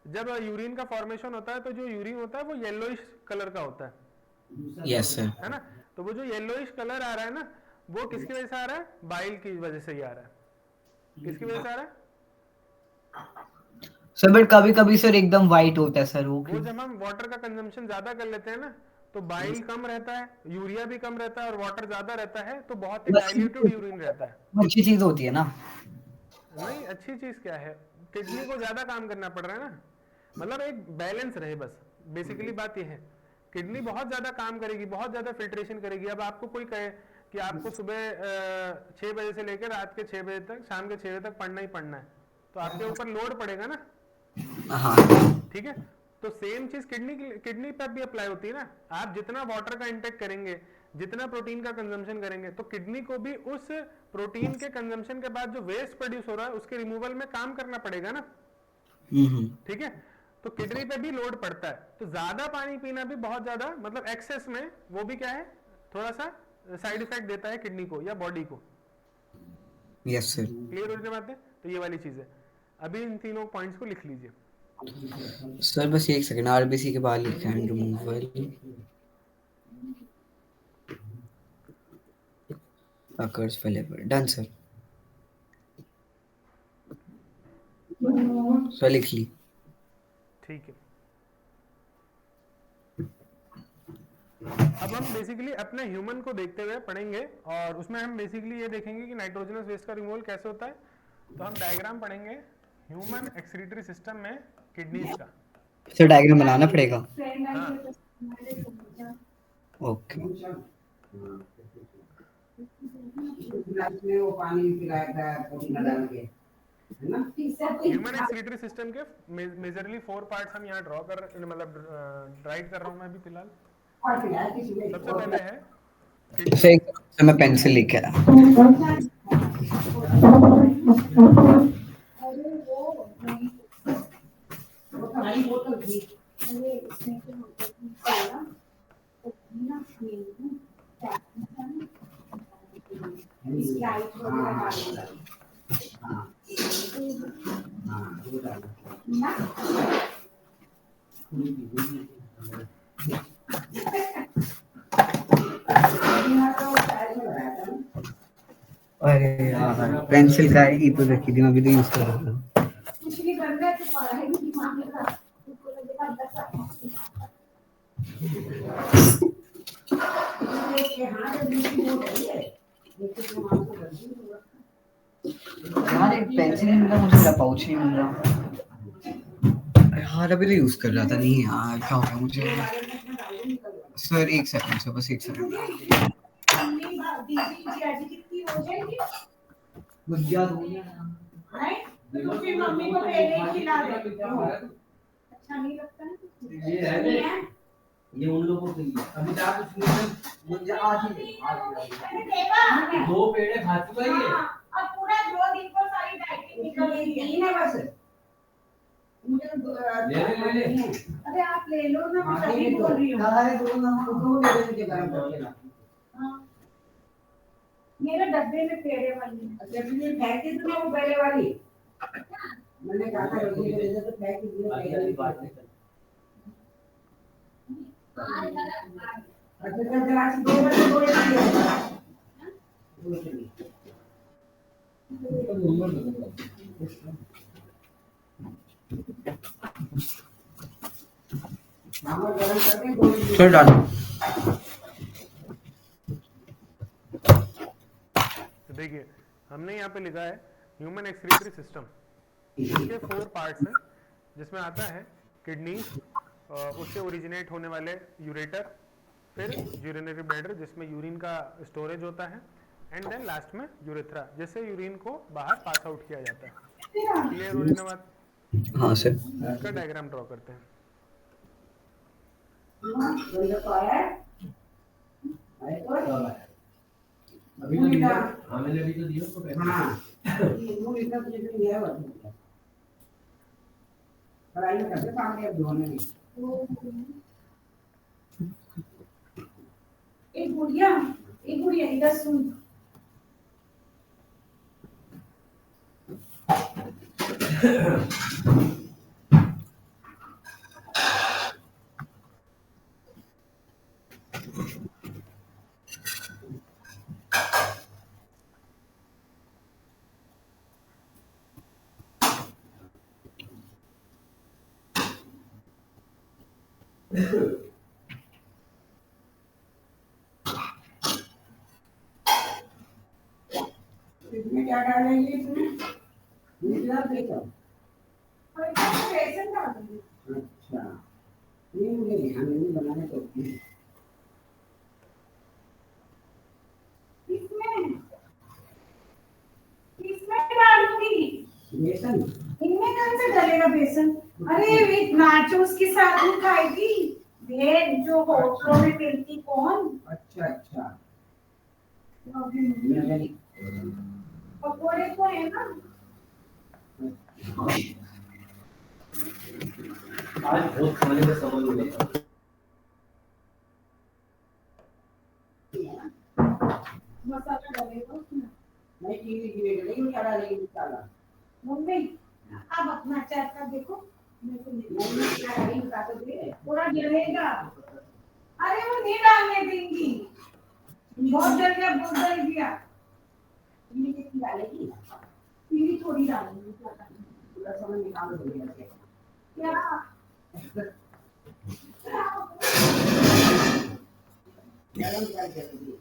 जब यूरिन का फॉर्मेशन होता है तो जो यूरिन होता है वो येलोइश कलर का होता है। Yes sir. है ना? तो वो जो येलोइश कलर आ रहा है ना, वो किसकी वजह से आ रहा है? बाइल की वजह से ही आ रहा है। किसकी वजह से आ रहा है? सर बट कभी कभी सर एकदम वाइट होता है सर वो जब हम वाटर का कंजम्पशन ज्यादा कर लेते हैं ना तो बाइल कम रहता है, यूरिया भी कम रहता है और वाटर ज्यादा रहता है, तो बहुत ही डाइल्यूटेड यूरिन रहता है। अच्छी चीज होती है ना? नहीं, अच्छी चीज क्या है? किडनी को ज्यादा काम करना पड़ रहा है ना, मतलब एक बैलेंस रहे बस। बेसिकली बात यह है, किडनी बहुत ज्यादा काम करेगी, बहुत ज्यादा फिल्ट्रेशन करेगी। अब आपको कोई कहे कि आपको सुबह 6 बजे से लेकर रात के 6 बजे तक, शाम के 6 बजे तक पढ़ना ही पढ़ना है, तो आपके ऊपर लोड पड़ेगा ना। हाँ ठीक है, तो सेम चीज किडनी पर भी अप्लाई होती है ना। आप जितना वाटर का इंटेक करेंगे, जितना प्रोटीन का कंजम्पशन करेंगे, तो किडनी को भी उस प्रोटीन के कंजम्पशन के बाद जो वेस्ट प्रोड्यूस हो रहा है उसके रिमूवल में काम करना पड़ेगा ना। ठीक है, तो किडनी पे भी लोड पड़ता है। तो ज्यादा पानी पीना भी बहुत ज्यादा, मतलब एक्सेस में, वो भी क्या है? थोड़ा सा साइड इफेक्ट देता है किडनी को या बॉडी को। Yes sir. क्लियर हो रही बात है? तो ये वाली चीज है। अभी इन तीनों पॉइंट्स को लिख लीजिए। सर बस एक सेकंड, आरबीसी के बाद लिखा है removal occurs whenever done sir. Sir लिख ली। ठीक है, अब हम बेसिकली अपने ह्यूमन को देखते हुए पढ़ेंगे और उसमें हम बेसिकली ये देखेंगे कि नाइट्रोजनस वेस्ट का रिमूवल कैसे होता है। तो हम डायग्राम पढ़ेंगे ह्यूमन एक्सक्रीटरी सिस्टम में किडनीज का। सर डायग्राम बनाना पड़ेगा। हाँ ओके। वो पानी पिलाया था पुदीना डाल के, है ना? ह्यूमन एक्सक्रीटरी सिस्टम के मेजरली 4 पार्ट्स हम यहाँ ड्रॉ कर मतलब राइट कर रहा हूँ मैं अभी फिलहाल। और पिलाया किसी ने? सबसे पहले है सर एक मिनट, मैं पेंसिल लेके आया। वो तो हरी बोतल थी। हाँ हाँ वो डालो। अरे यार पेंसिल का ही तो रखी थी, मैं अभी तो यूज कर रहा था। यार एक पेंसिल नहीं मिला मुझे, मेरा पाउच नहीं मिल रहा यार, अभी तो यूज कर रहा था। नहीं यार क्या हो गया मुझे। सर एक सेकंड सर, बस एक सेकंड। गुजिया दो तो फिर मम्मी को पहले ही खिला दे। अच्छा नहीं लगता है? ये उन लोगों के लिए अभी जा कुछ मुझे आज ही मैंने देखा 2 पेड़े खा चुका है ये। अब पूरा 2 दिन को सारी डाइटिंग निकल गई है। 3 है बस। मुझे तो ले। अरे आप ले लो ना, मैं तभी बोल रही हूँ। अरे दो ले मुझे गरम करके ला। हाँ। मेरे डब्बे में पेड़े वाली है। अच्छा तुमने फेंक दी तुमने वो पहले वाली? मैंने कहा था रोटी के लिए तो फेंक दी पहले बात नहीं। अच्छा तो जरा सी 2 बजे बोल दिया। सर डालो। तो देखिए हमने यहाँ पे लिखा है ह्यूमन एक्सक्रीटरी सिस्टम। इसके 4 पार्ट्स हैं जिसमें आता है किडनी, उससे ओरिजिनेट होने वाले यूरेटर, फिर यूरिनरी ब्लैडर जिसमें यूरिन का स्टोरेज होता है, एंड देन लास्ट में यूरेथ्रा जिससे यूरिन को बाहर पास आउट किया जाता है। क्लियर हो रही ना बात? हाँ सर। इसका डायग्राम ड्रॉ करते हैं। अभी तो दिया, हाँ मैंने अभी तो दिया उसको पहले। हाँ वो इतना तुझे तो दिया है पढ़ाई में करते काम में धोने में। एक गुड़िया इधर सुन। इसमें क्या डालेंगे इसमें? दूसरा देखो। और इसमें बेसन डाल दूंगी। अच्छा ये मुझे ध्यान नहीं बनाने तो इसमें डालूंगी बेसन। इनमें कौन से डलेगा बेसन? अरे एक नाचोस के साथ में खाएगी भेड़ जो होटलों में मिलती कौन? अच्छा अच्छा पकोड़े को है ना। आज बहुत खाने का समझ हो गया। मसाला डलेगा उसमें। नहीं कीवी नहीं मसाला लेकिन मसाला मम्मी अब अपना अचार का देखो। मेरे को नहीं क्या नहीं बता तो दे पूरा गिरेगा। अरे वो नहीं डालने देंगी। बहुत डर गया, बहुत डर गया। कीवी कितनी डालेगी? पीली थोड़ी डालूंगी। पूरा समझ निकाल दोगे क्या? गरम करके दीजिए।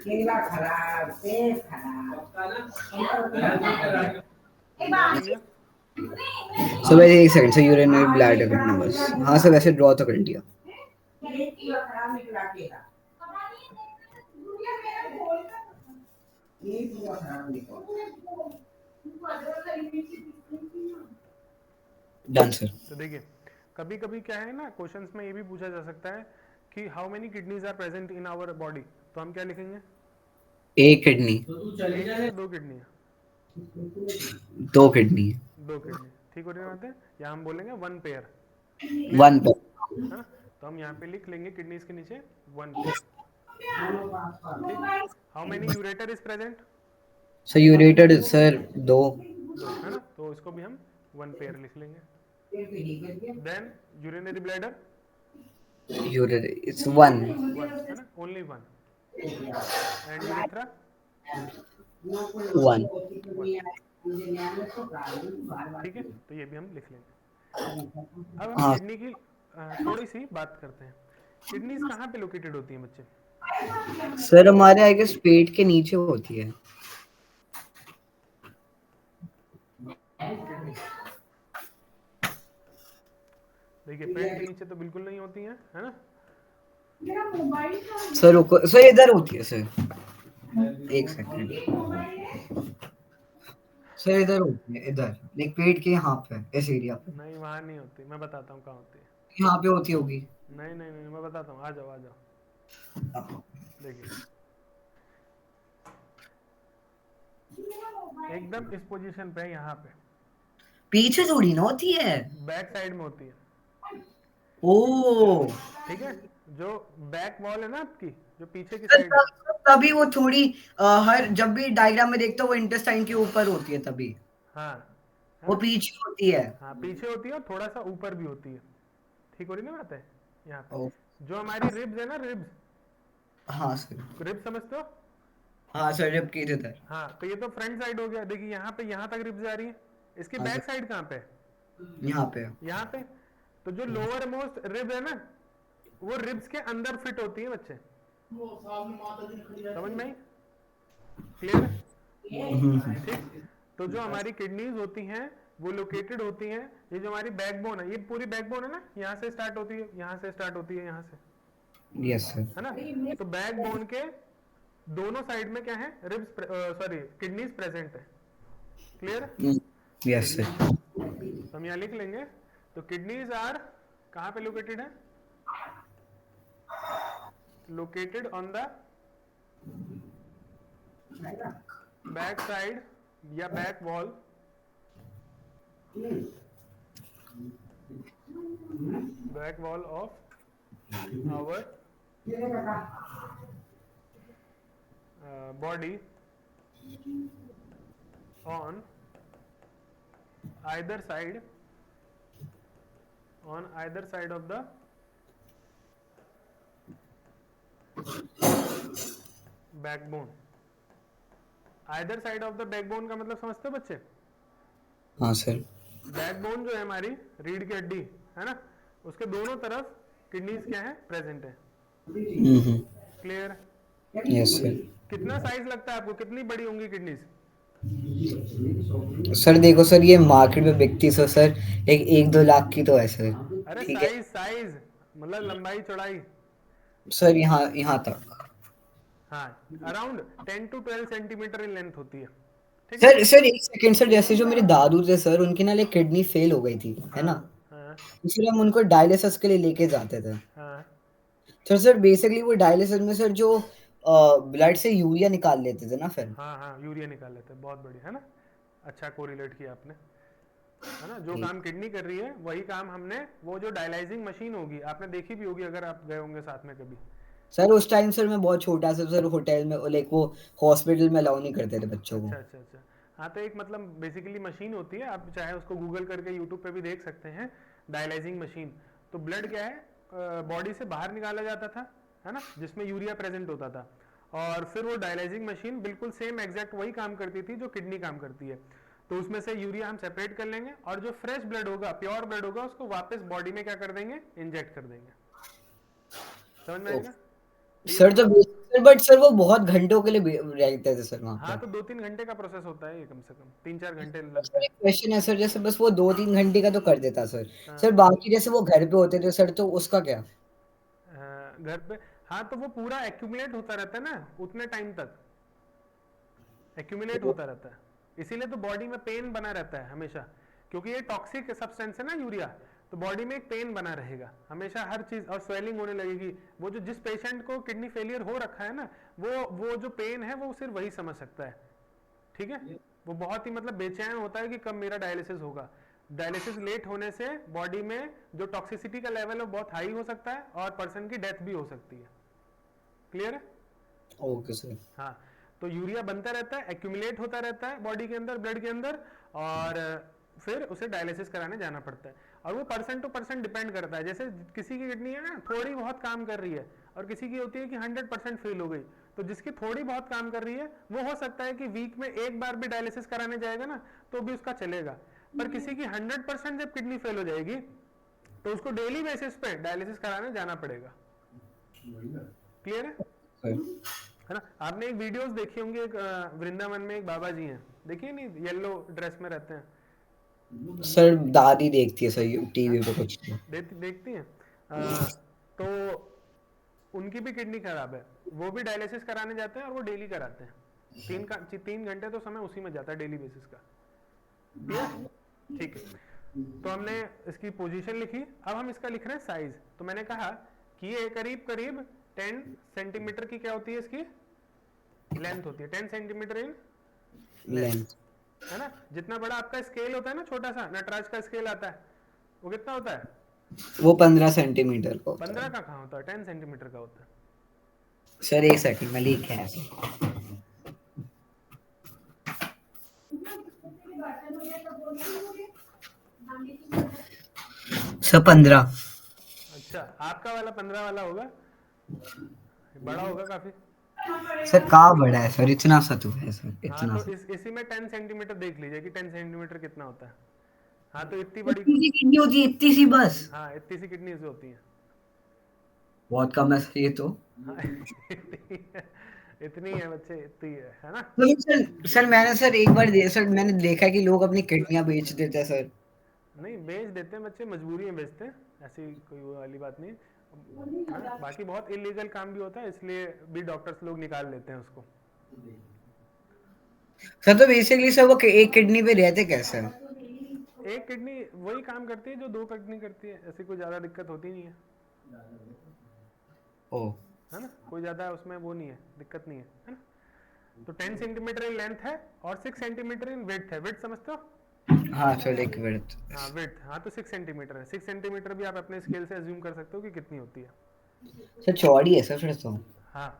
लीवर खराब, पेट खराब। ड्रॉ कर लिया? सर वैसे एक सेकंड सर, यूरिनरी ब्लैडर करना बस। हाँ सर वैसे ड्रॉ तो कर दिया। एक लीवर खराब निकला केगा। एक लीवर खराब निकला। Done sir. तो देखिए कभी कभी क्या है ना, क्वेश्चंस में ये भी पूछा जा सकता है कि how many kidneys are present in our body, तो हम क्या लिखेंगे? एक किडनी। एक है या दो किडनी है? 2 किडनी। 2 किडनी, ठीक हो रही बात है। या हम बोलेंगे 1 पेयर, 1 पर। है ना? तो हम यहाँ पे लिख लेंगे किडनीज के नीचे 1 पेयर, ठीक। How many ureter is present? Sir ureter sir 2। 2, है ना? तो इसको भी हम 1 पेयर लिख लेंगे। Then urinary bladder urethra it's 1। 1, है ना? ओनली 1। And urethra 1। 1, ठीक है। तो ये भी हम लिख लेंगे। अब हम हाँ किडनी की थोड़ी सी बात करते हैं। किडनीज कहाँ पे लोकेटेड होती हैं बच्चे? सर हमारे आई गेस पेट के नीचे होती है। किडनी देखिए पेट के नीचे तो बिल्कुल नहीं होती हैं, है ना? मेरा मोबाइल सर रुको सर, इधर होती है सर। एक सेकंड सर, इधर होती है, इधर लाइक पेट के यहाँ पे, इस एरिया पे। नहीं वहाँ नहीं होती, मैं बताता हूँ कहाँ होती है। यहाँ पे होती होगी। नहीं नहीं नहीं, मैं बताता हूँ, आ जाओ आ जाओ। देखिए एकदम इस पोजीशन पे, यहाँ पे पीछे थोड़ी ना होती है। बैक साइड में होती है, ओ ठीक है? जो बैक वॉल है ना आपकी, जो पीछे की सर साइड, तभी वो थोड़ी हर जब भी डायग्राम में देखते हो वो इंटेस्टाइन के ऊपर होती है तभी। हाँ, है वो ना? पीछे होती है। हाँ पीछे होती है और थोड़ा सा ऊपर भी होती है, ठीक हो रही ना बात है? यहाँ ओ, पे जो हमारी रिब्स है ना, रिब्स, हाँ सर। रिब्स समझते हो? हाँ सर, रिब के इधर। हाँ तो ये तो फ्रंट साइड हो गया। देखिए यहाँ पे, यहाँ तक रिब्स जा रही है। इसकी हाँ बैक सर, साइड कहाँ पे? यहाँ पे। यहाँ पे। तो जो लोअर मोस्ट रिब है ना, वो रिब्स के अंदर फिट होती है बच्चे, समझ में आई? क्लियर? ठीक। तो जो हमारी किडनीज होती हैं वो लोकेटेड होती हैं, ये जो हमारी बैकबोन है, ये पूरी बैकबोन है ना, यहाँ से स्टार्ट होती है, यहाँ से स्टार्ट होती है, यहाँ से, यस सर। है ना? तो बैकबोन के दोनों साइड में क्या है? रिब्स, सॉरी किडनीज प्रेजेंट है। क्लियर? Yes sir. तो हम यहाँ लिख लेंगे। तो किडनीज आर कहाँ पे लोकेटेड है? Located on the back side या back wall of our body on either side of the backbone. either side of the backbone का मतलब समझते हो बच्चे? हाँ सर। बैकबोन जो है हमारी रीढ़ की हड्डी, है ना, उसके दोनों तरफ किडनीज क्या है? प्रेजेंट है। क्लियर? Yes sir. कितना साइज लगता है आपको, कितनी बड़ी होंगी किडनीज? सर देखो सर, ये मार्केट में बिकती सर सर एक 1-2 लाख की तो है सर। अरे ठीक है साइज, साइज मतलब लंबाई चौड़ाई। सर, यहाँ यहाँ तक। हाँ around 10 to 12 centimetre in length होती है, ठीक है? सर सर एक सेकंड सर, जैसे जो मेरे दादू थे सर, उनकी ना लाइक किडनी फेल हो गई थी, है ना? हाँ इसलिए हम उनको डायलिसिस के लिए लेके जाते थे। हाँ सर सर बेसिकली वो डायलिसिस में सर जो ब्लड से यूरिया निकाल लेते थे ना फिर। हाँ हाँ यूरिया निकाल लेते हैं, बहुत बढ़िया, है ना? अच्छा कोरिलेट किया आपने, है ना? जो काम किडनी कर रही है वही काम हमने, वो जो डायलाइजिंग मशीन होगी आपने देखी भी होगी अगर आप गए होंगे साथ में कभी। सर उस टाइम सर मैं बहुत छोटा सा सर, होटल में लाइक वो हॉस्पिटल में अलाउ नहीं करते थे बच्चों को। अच्छा अच्छा अच्छा। हाँ तो एक मतलब बेसिकली मशीन होती है, आप चाहे उसको गूगल करके यूट्यूब पे भी देख सकते हैं, डायलाइजिंग मशीन। तो ब्लड क्या है बॉडी से बाहर निकाला जाता था, है ना, जिसमें यूरिया प्रेजेंट होता था, और फिर वो डायलाइजिंग मशीन बिल्कुल सेम एग्जैक्ट वही काम करती थी जो किडनी काम करती है। तो उसमें से यूरिया हम सेपरेट कर लेंगे और जो फ्रेश ब्लड होगा, प्योर ब्लड होगा, उसको वापस बॉडी में क्या कर देंगे, इंजेक्ट कर देंगे। समझ में आएगा? सर तो सर बट सर वो बहुत घंटों के लिए रहते थे सर वहाँ हाँ, पे। तो 2-3 घंटे का प्रोसेस होता है ये, कम से कम 3-4 घंटे लगते सर हैं। एक क्वेश्चन है सर, जैसे बस वो 2-3 घंटे का तो कर देता सर, हाँ। सर बाकी जैसे वो घर पे होते थे सर, तो उसका क्या? घर पे, हाँ तो वो पूरा एक्यूमुलेट होता रहता है ना उतने टाइम तक, एक्यूमुलेट होता रहता है, इसीलिए तो बॉडी में पेन बना रहता है हमेशा, क्योंकि ये टॉक्सिक सब्सटेंस है ना यूरिया, तो बॉडी में एक पेन बना रहेगा हमेशा हर चीज, और स्वेलिंग होने लगेगी। वो जो जिस पेशेंट को किडनी फेलियर हो रखा है ना, वो जो पेन है वो सिर्फ वही समझ सकता है, ठीक है। वो बहुत ही मतलब बेचैन होता है कि कब मेरा डायलिसिस होगा। डायलिसिस लेट होने से बॉडी में जो टॉक्सिसिटी का लेवल है बहुत हाई हो सकता है और पर्सन की डेथ भी हो सकती है। क्लियर है? Okay sir. हाँ, तो यूरिया बनता रहता है, एक्यूमुलेट होता रहता है बॉडी के अंदर, ब्लड के अंदर, और फिर उसे डायलिसिस कराने जाना पड़ता है। और वो पर्सन टू पर्सन डिपेंड करता है, जैसे किसी की किडनी है ना थोड़ी बहुत काम कर रही है और किसी की होती है कि 100% फेल हो गई, तो जिसकी थोड़ी बहुत काम कर रही है वो हो सकता है कि वीक में एक बार भी डायलिसिस कराने जाएगा ना तो भी उसका चलेगा, पर किसी की 100% जब किडनी फेल हो जाएगी तो उसको डेली बेसिस पे डायलिसिस कराने जाना पड़ेगा। क्लियर है ना? आपने एक वीडियोस देखी होंगी, एक वृंदावन में एक बाबा जी हैं, देखिए नहीं, येलो ड्रेस में रहते हैं सर दादी देखती है सर टीवी पे कुछ तो। देखती हैं। तो उनकी भी किडनी खराब है, वो भी डायलिसिस कराने जाते हैं और वो डेली कराते हैं, 3 घंटे तो समय उसी में जाता है डेली बेसिस का। ठीक है, तो हमने इसकी पोजीशन लिखी, अब हम इसका लिख रहे हैं साइज। तो मैंने कहा कि ये करीब करीब 10 सेंटीमीटर की क्या होती है, इसकी लेंथ होती है, 10 सेंटीमीटर इन लेंथ, है ना। जितना बड़ा आपका स्केल होता है ना, छोटा सा नटराज का स्केल आता है, वो कितना होता है? वो 15 सेंटीमीटर का होता 15 है। का कहाँ होता है, 10 सेंटीमीटर का होता है। सर एक सेकंड में लिखे हैं सर। सर 15। अच्छा, आपका वाला 15 वाला होगा, बड़ा होगा काफी। सर कहाँ बड़ा है सर, इतना सा तो है सर, हाँ, इतना तो सा। इसी में 10 सेंटीमीटर देख लीजिए कि 10 सेंटीमीटर कितना होता है। हाँ, तो इतनी बड़ी, इतनी सी किडनी होती है, इतनी सी बस? हाँ इतनी सी किडनी से होती है। बहुत कम है सर ये तो। हाँ इतनी है बच्चे, इतनी है ना। तो सर मैंने सर एक बार सर मैंने देखा कि लोग अपनी किडनियां बेच देते हैं सर। नहीं, बेच देते हैं बच्चे, मजबूरी में बेचते हैं, ऐसी कोई वो वाली बात नहीं है ना। बाकी बहुत इलीगल काम भी होता है, इसलिए भी डॉक्टर्स लोग निकाल लेते हैं उसको। सर तो बेसिकली सर वो एक किडनी पे रहते कैसे हैं? एक किडनी वही काम करती है जो 2 किडनी करती है, ऐसी कोई ज्यादा दिक्कत होती नहीं है, ओ है ना। कोई ज्यादा उसमें वो नहीं है, दिक्कत नहीं है ना। तो 10 सेंटीमीटर इन लेंथ है और 6 सेंटीमीटर इन विड्थ है। विड्थ समझते हो? हाँ सर एक मिनट। हाँ विड्थ, हाँ तो 6 सेंटीमीटर है। 6 सेंटीमीटर भी आप अपने स्केल से अज्यूम कर सकते हो कि कितनी होती है। सर चौड़ी है सर फिर तो। हाँ,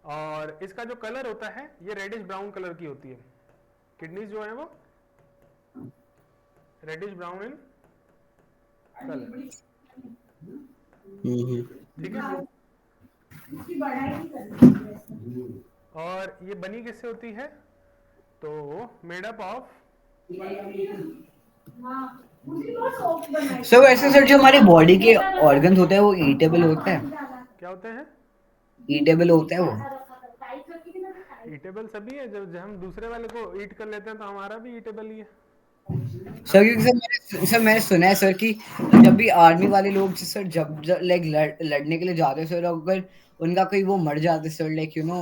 और इसका जो कलर होता है ये रेडिश ब्राउन कलर की होती है। किडनीज जो है वो रेडिश ब्राउन इन कलर, ठीक है। और ये बनी किससे होती है? तो मेड अप ऑफ, सर वैसे सर जो हमारे बॉडी के ऑर्गन्स होते हैं वो ईटेबल होते हैं? क्या होते हैं? ईटेबल होते हैं वो? ईटेबल सभी है, जब हम दूसरे वाले को ईट कर लेते हैं तो हमारा भी ईटेबल ही है। सर क्योंकि सर मैंने सुना है सर कि जब भी आर्मी वाले लोग सर जब लाइक लड़ने के लिए जाते हैं सर, अगर उनका कोई वो मर जाते sir, like you know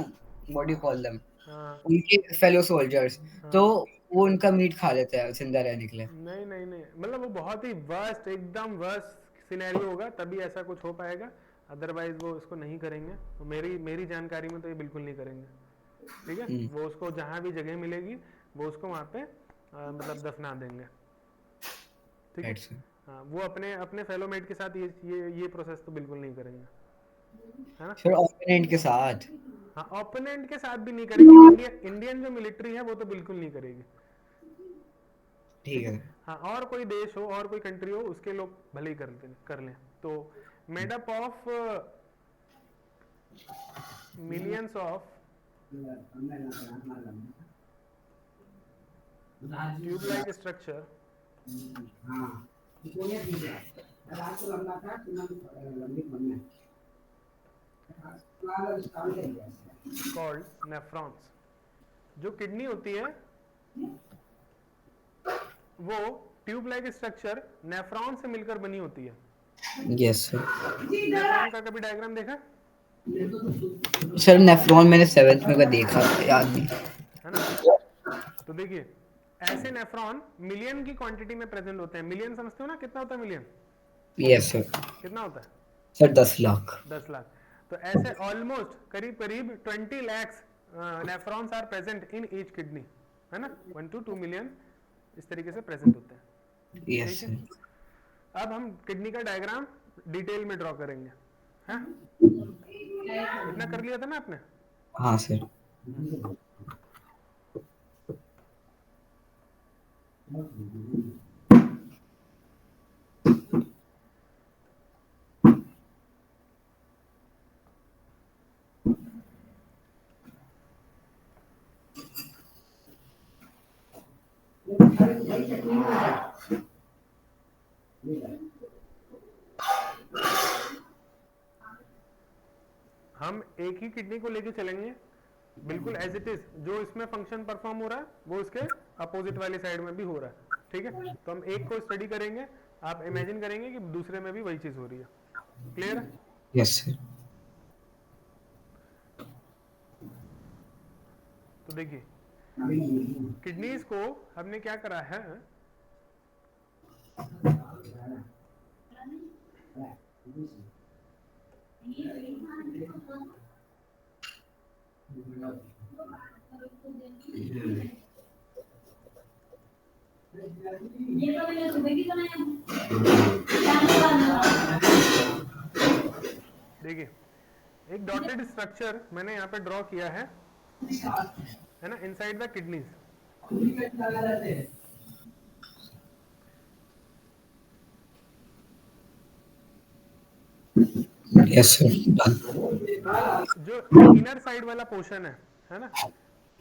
what you call them, हाँ उनके फेलो सोल्जर्स, तो हाँ, वो उनका मीट खा लेते हैं जिंदा रहने के लिए। नहीं नहीं नहीं, मतलब वो बहुत ही वर्स्ट, एकदम वर्स्ट सिनेरियो होगा तभी ऐसा कुछ हो पाएगा, अदरवाइज वो इसको नहीं करेंगे। तो मेरी जानकारी में तो ये बिल्कुल नहीं करेंगे, ठीक है। वो उसको जहाँ भी जगह मिलेगी वो उसको वहाँ पे मतलब दफना देंगे, ठीक है। हाँ, वो अपने अपने फेलोमेट के साथ ये प्रोसेस तो बिल्कुल नहीं करेंगे, है ना। फिर ओपोनेंट के साथ? हाँ, ओपोनेंट के साथ भी नहीं करेंगे। इंडियन जो मिलिट्री है वो तो बिल्कुल नहीं करेगी, ठीक है। हाँ। और कोई देश हो और कोई कंट्री हो उसके लोग भले ही कर लें। तो made up of millions of tube like structure हाँ कोने दिया रात को लंबा था लंबी बनना लाल स्टार्ट है कॉल्ड नेफ्रॉन्स। जो किडनी होती है वो ट्यूब लाइक स्ट्रक्चर नेफ्रॉन से मिलकर बनी होती है। Yes sir. नेफ्रॉन का कभी डायग्राम देखा सर नेफ्रॉन मैंने 7th में का देखा, याद नहीं है ना? तो देखिए ऐसे नेफ्रॉन मिलियन की क्वांटिटी में प्रेजेंट होते हैं। मिलियन समझते हो ना, कितना होता है मिलियन? Yes sir. कितना होता है? सर 10 लाख। 10 लाख। तो ऐसे ऑलमोस्ट करीब करीब 20 lakhs nephrons are present in each kidney, है ना? 1 to 2 मिलियन इस तरीके से प्रेजेंट होते हैं। यस ठीक है, सर। अब हम किडनी का डायग्राम डिटेल में ड्रॉ करेंगे। हाँ, इतना कर लिया था ना आपने? हाँ सर। हम एक ही किडनी को लेके चलेंगे बिल्कुल एज इट इज। जो इसमें फंक्शन परफॉर्म हो रहा है वो इसके अपोजिट वाली साइड में भी हो रहा है। ठीक है, तो हम एक को स्टडी करेंगे, आप इमेजिन करेंगे कि दूसरे में भी वही चीज हो रही है। क्लियर है? Yes sir. तो देखिए किडनीज को हमने क्या करा है, देखिए एक डॉटेड स्ट्रक्चर मैंने यहाँ पे ड्रॉ किया है ना, inside the kidneys. Yes sir. तो जो इनर साइड वाला पोर्शन है ना,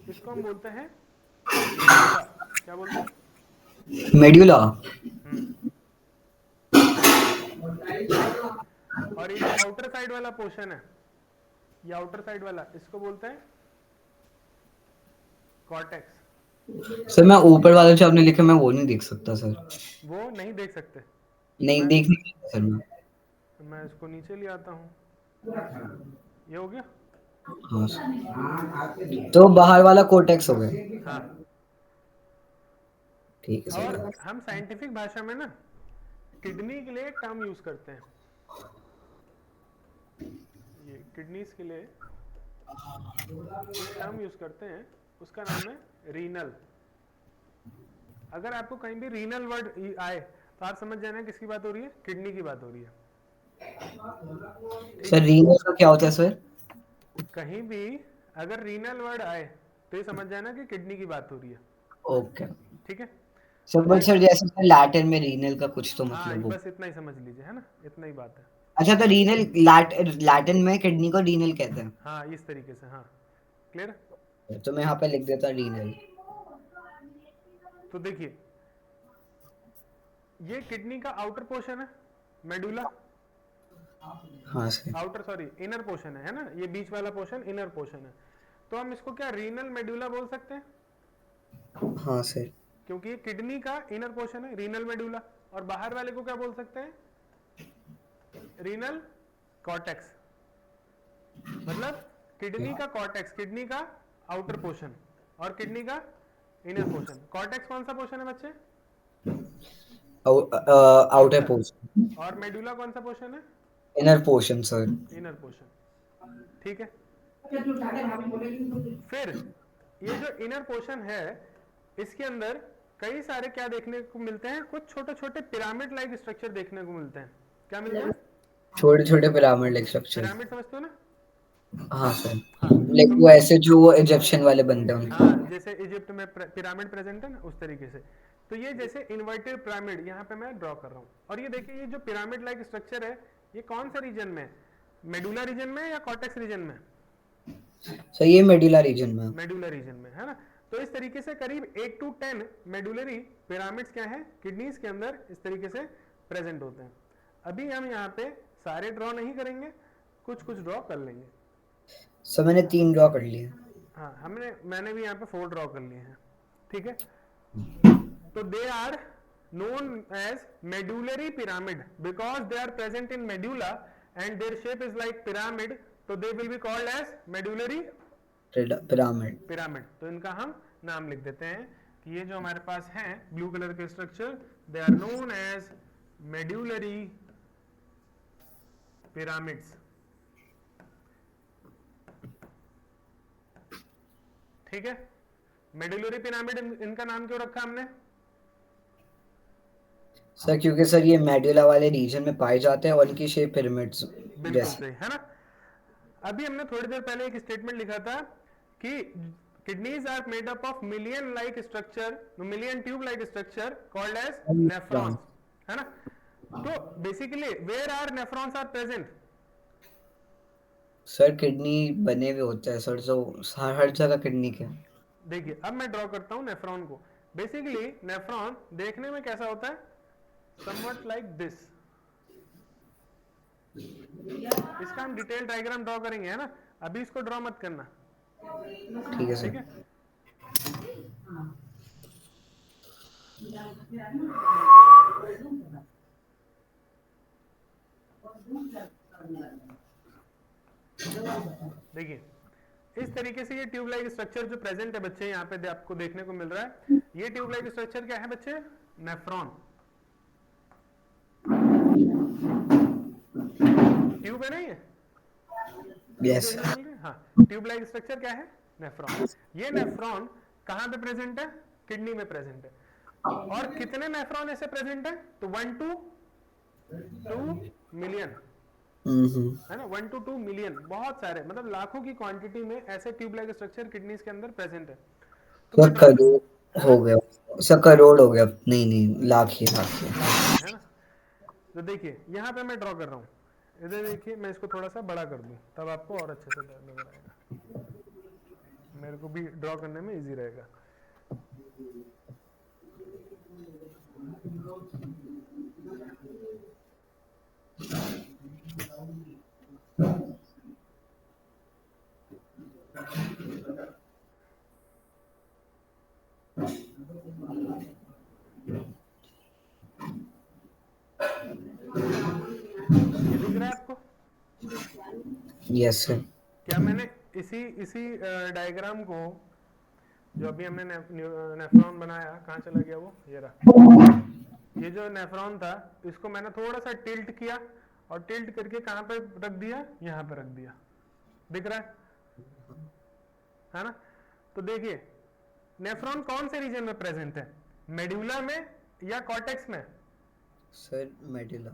इसको हम बोलते हैं मेडुला। क्या बोलते हैं? मेड्यूला। और ये जो आउटर साइड वाला पोर्शन है, ये आउटर साइड वाला, इसको बोलते हैं कॉर्टेक्स। सर मैं ऊपर वाला जो आपने लिखा मैं वो नहीं देख सकता सर। वो नहीं देख सकते? नहीं देख नहीं सकता सर मैं इसको नीचे ले आता हूँ, ये हो गया। हाँ सर। तो बाहर वाला कोर्टेक्स हो गया। हाँ, ठीक है और सर। हम साइंटिफिक भाषा में ना किडनी के लिए एक टर्म यूज करते हैं। ये किडनीज के लिए टर्म यूज करते हैं, उसका नाम है रीनल। अगर आपको कहीं भी रीनल वर्ड आए तो आप समझ जाना किसकी बात हो रही है, किडनी की बात हो रही है। सर रीनल का क्या होता है सर? कहीं भी अगर रीनल वर्ड आए तो ये समझ जाना कि किडनी की बात हो रही है। ओके ठीक है, सर। बट सर जैसे सर लैटिन में रीनल का कुछ तो हाँ मतलब हो। बस इतना ही समझ लीजिए, है ना, इतना ही बात है। अच्छा तो रीनल लैटिन में किडनी को रीनल कहते हैं। हाँ इस तरीके से, हाँ क्लियर। तो मैं यहाँ पे लिख देता रीनल। तो देखिए ये किडनी का आउटर पोर्शन है मेडुला। हाँ sir. Outer sorry inner portion है ना, ये बीच वाला पोर्शन इनर पोर्शन है। तो हम इसको क्या रीनल मेडुला बोल सकते हैं? हाँ सर। क्योंकि ये किडनी का इनर पोर्शन है, रीनल मेडुला। और बाहर वाले को क्या बोल सकते हैं? Renal cortex. मतलब किडनी का कॉर्टेक्स, किडनी का आउटर पोर्शन और किडनी का इनर पोर्शन। कॉर्टेक्स कौन सा पोर्शन है बच्चे? Outer portion. और मेडुला कौन सा पोर्शन है? Inner portion sir. Inner portion. ठीक है, फिर ये जो इनर पोर्शन है इसके अंदर कई सारे क्या देखने को मिलते हैं, कुछ छोटे छोटे पिरामिड लाइक स्ट्रक्चर देखने को मिलते हैं। क्या मिलते हैं? छोटे छोटे पिरामिड लाइक स्ट्रक्चर। पिरामिड समझते हो ना? हाँ सर। हाँ, लाइक वो ऐसे जो वो इजिप्शियन वाले बनते हैं। हाँ जैसे इजिप्ट में पिरामिड प्रेजेंट है ना, उस तरीके से। तो ये जैसे इन्वर्टेड पिरामिड यहाँ पे मैं ड्रॉ कर रहा हूँ। और ये देखिए ये जो पिरामिड लाइक स्ट्रक्चर है ये कौन से रीजन में? मेडुला रीजन में या कॉर्टेक्स रीजन में? सर ये मेडुला रीजन में। मेडुला रीजन में, है ना। तो इस तरीके से करीब 8 to 10 मेडुलरी पिरामिड्स क्या है किडनीज के अंदर इस तरीके से प्रेजेंट होते हैं। अभी हम यहाँ पे सारे ड्रॉ नहीं करेंगे, कुछ कुछ ड्रॉ कर लेंगे। सर मैंने 3 ड्रॉ कर लिए। हाँ मैंने भी यहाँ पे 4 ड्रॉ कर लिए हैं, ठीक है। तो they are known as medullary pyramid because they are present in medulla and their shape is like pyramid, so they will be called as medullary pyramid। तो इनका हम नाम लिख देते हैं कि ये जो हमारे पास हैं ब्लू कलर के structure, they are known as medullary pyramids, ठीक है। मेडुलरी पिरामिड इनका नाम क्यों रखा हमने? सर क्योंकि सर ये मेडुला वाले रीजन में पाए जाते हैं और इनकी शेप पिरामिड्स जैसे है ना। अभी हमने थोड़ी देर पहले एक स्टेटमेंट लिखा था कि kidneys are made up of million like structure, million tube like structure called as nephrons, है ना। तो basically where are nephrons are present? Sir kidney बने हुए होते हैं सर, जो हर जगह किडनी के। देखिए अब मैं ड्रॉ करता हूं नेफ्रॉन को। बेसिकली नेफ्रॉन देखने में कैसा होता है? Somewhat like this. इसका हम डिटेल डायग्राम ड्रॉ करेंगे, है ना। अभी इसको ड्रॉ मत करना, ठीक है सर। ठीक है। देखिए इस तरीके से ये ट्यूब लाइक स्ट्रक्चर जो प्रेजेंट है बच्चे यहाँ पे आपको देखने को मिल रहा है। ये ट्यूब लाइक स्ट्रक्चर क्या है बच्चे? नेफ्रॉन। ट्यूब है ना ये? यस। हाँ, ट्यूब लाइक स्ट्रक्चर क्या है? नेफ्रॉन। ये नेफ्रॉन कहाँ पे प्रेजेंट है? किडनी में प्रेजेंट है। और कितने नेफ्रॉन ऐसे प्रेजेंट है? तो 1 to 2 मिलियन, है ना। 1 to 2 मिलियन, बहुत सारे, मतलब लाखों की क्वांटिटी में ऐसे ट्यूब लाइक स्ट्रक्चर किडनीज के अंदर प्रेजेंट है। तो करोड़ हो गया सर, करोड़ हो गया, नहीं लाख ही है ना। तो देखिए यहाँ पे मैं ड्रॉ कर रहा हूँ, इधर देखिए मैं इसको थोड़ा सा बड़ा कर दूं तब आपको और अच्छे से नजर आएगा, मेरे को भी ड्रॉ करने में इजी रहेगा। दिख रहा है आपको? Yes sir. क्या मैंने इसी डायग्राम को जो अभी हमने नेफ्रॉन बनाया, कहाँ चला गया वो? ये रहा। ये जो नेफ्रॉन था इसको मैंने थोड़ा सा टिल्ट किया और टिल्ट करके कहाँ पे रख दिया? यहाँ पे रख दिया। दिख रहा है ना। तो देखिए नेफ्रॉन कौन से रीजन में प्रेजेंट है? मेडुला में या कॉर्टेक्स में? Sir medulla.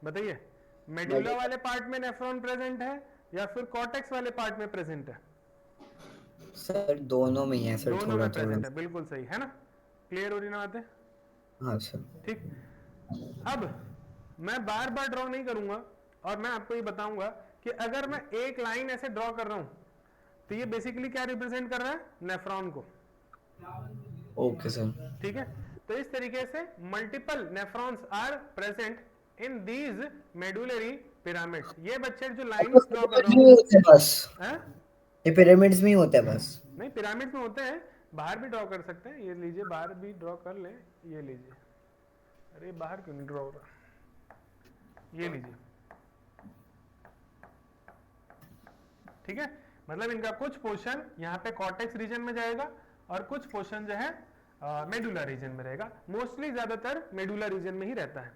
बताइए, मेडुला वाले पार्ट में नेफ्रॉन प्रेजेंट है या फिर कॉर्टेक्स वाले पार्ट में प्रेजेंट है? सर दोनों में ही है सर, दोनों में प्रेजेंट है, बिल्कुल सही है ना। क्लियर हो रही ना बातें? हाँ सर। ठीक। अब मैं बार बार ड्रॉ नहीं करूंगा और मैं आपको ये बताऊंगा कि अगर मैं एक लाइन ऐसे ड्रॉ कर रहा हूं तो ये बेसिकली क्या रिप्रेजेंट कर रहा है? नेफ्रॉन को। Okay sir. ठीक है। तो इस तरीके से multiple nephrons are present in these medullary pyramids. ये बच्चे जो लाइंस ड्रॉ कर रहे हैं बस हैं? ये पिरामिड्स में ही होता है बस? नहीं, पिरामिड्स में होते हैं, बाहर भी ड्रॉ कर सकते हैं। ये लीजिए, बाहर भी ड्रॉ कर लें, ये लीजिए। अरे बाहर क्यों नहीं ड्रॉ हो रहा? ये लीजिए, ठीक है। मतलब इनका कुछ पोर्शन यहाँ पे कॉर्टेक्स रीजन में जाएगा और कुछ पोर्शन जो है मेडुला रीजन में रहेगा। मोस्टली ज्यादातर मेडुला रीजन में ही रहता है।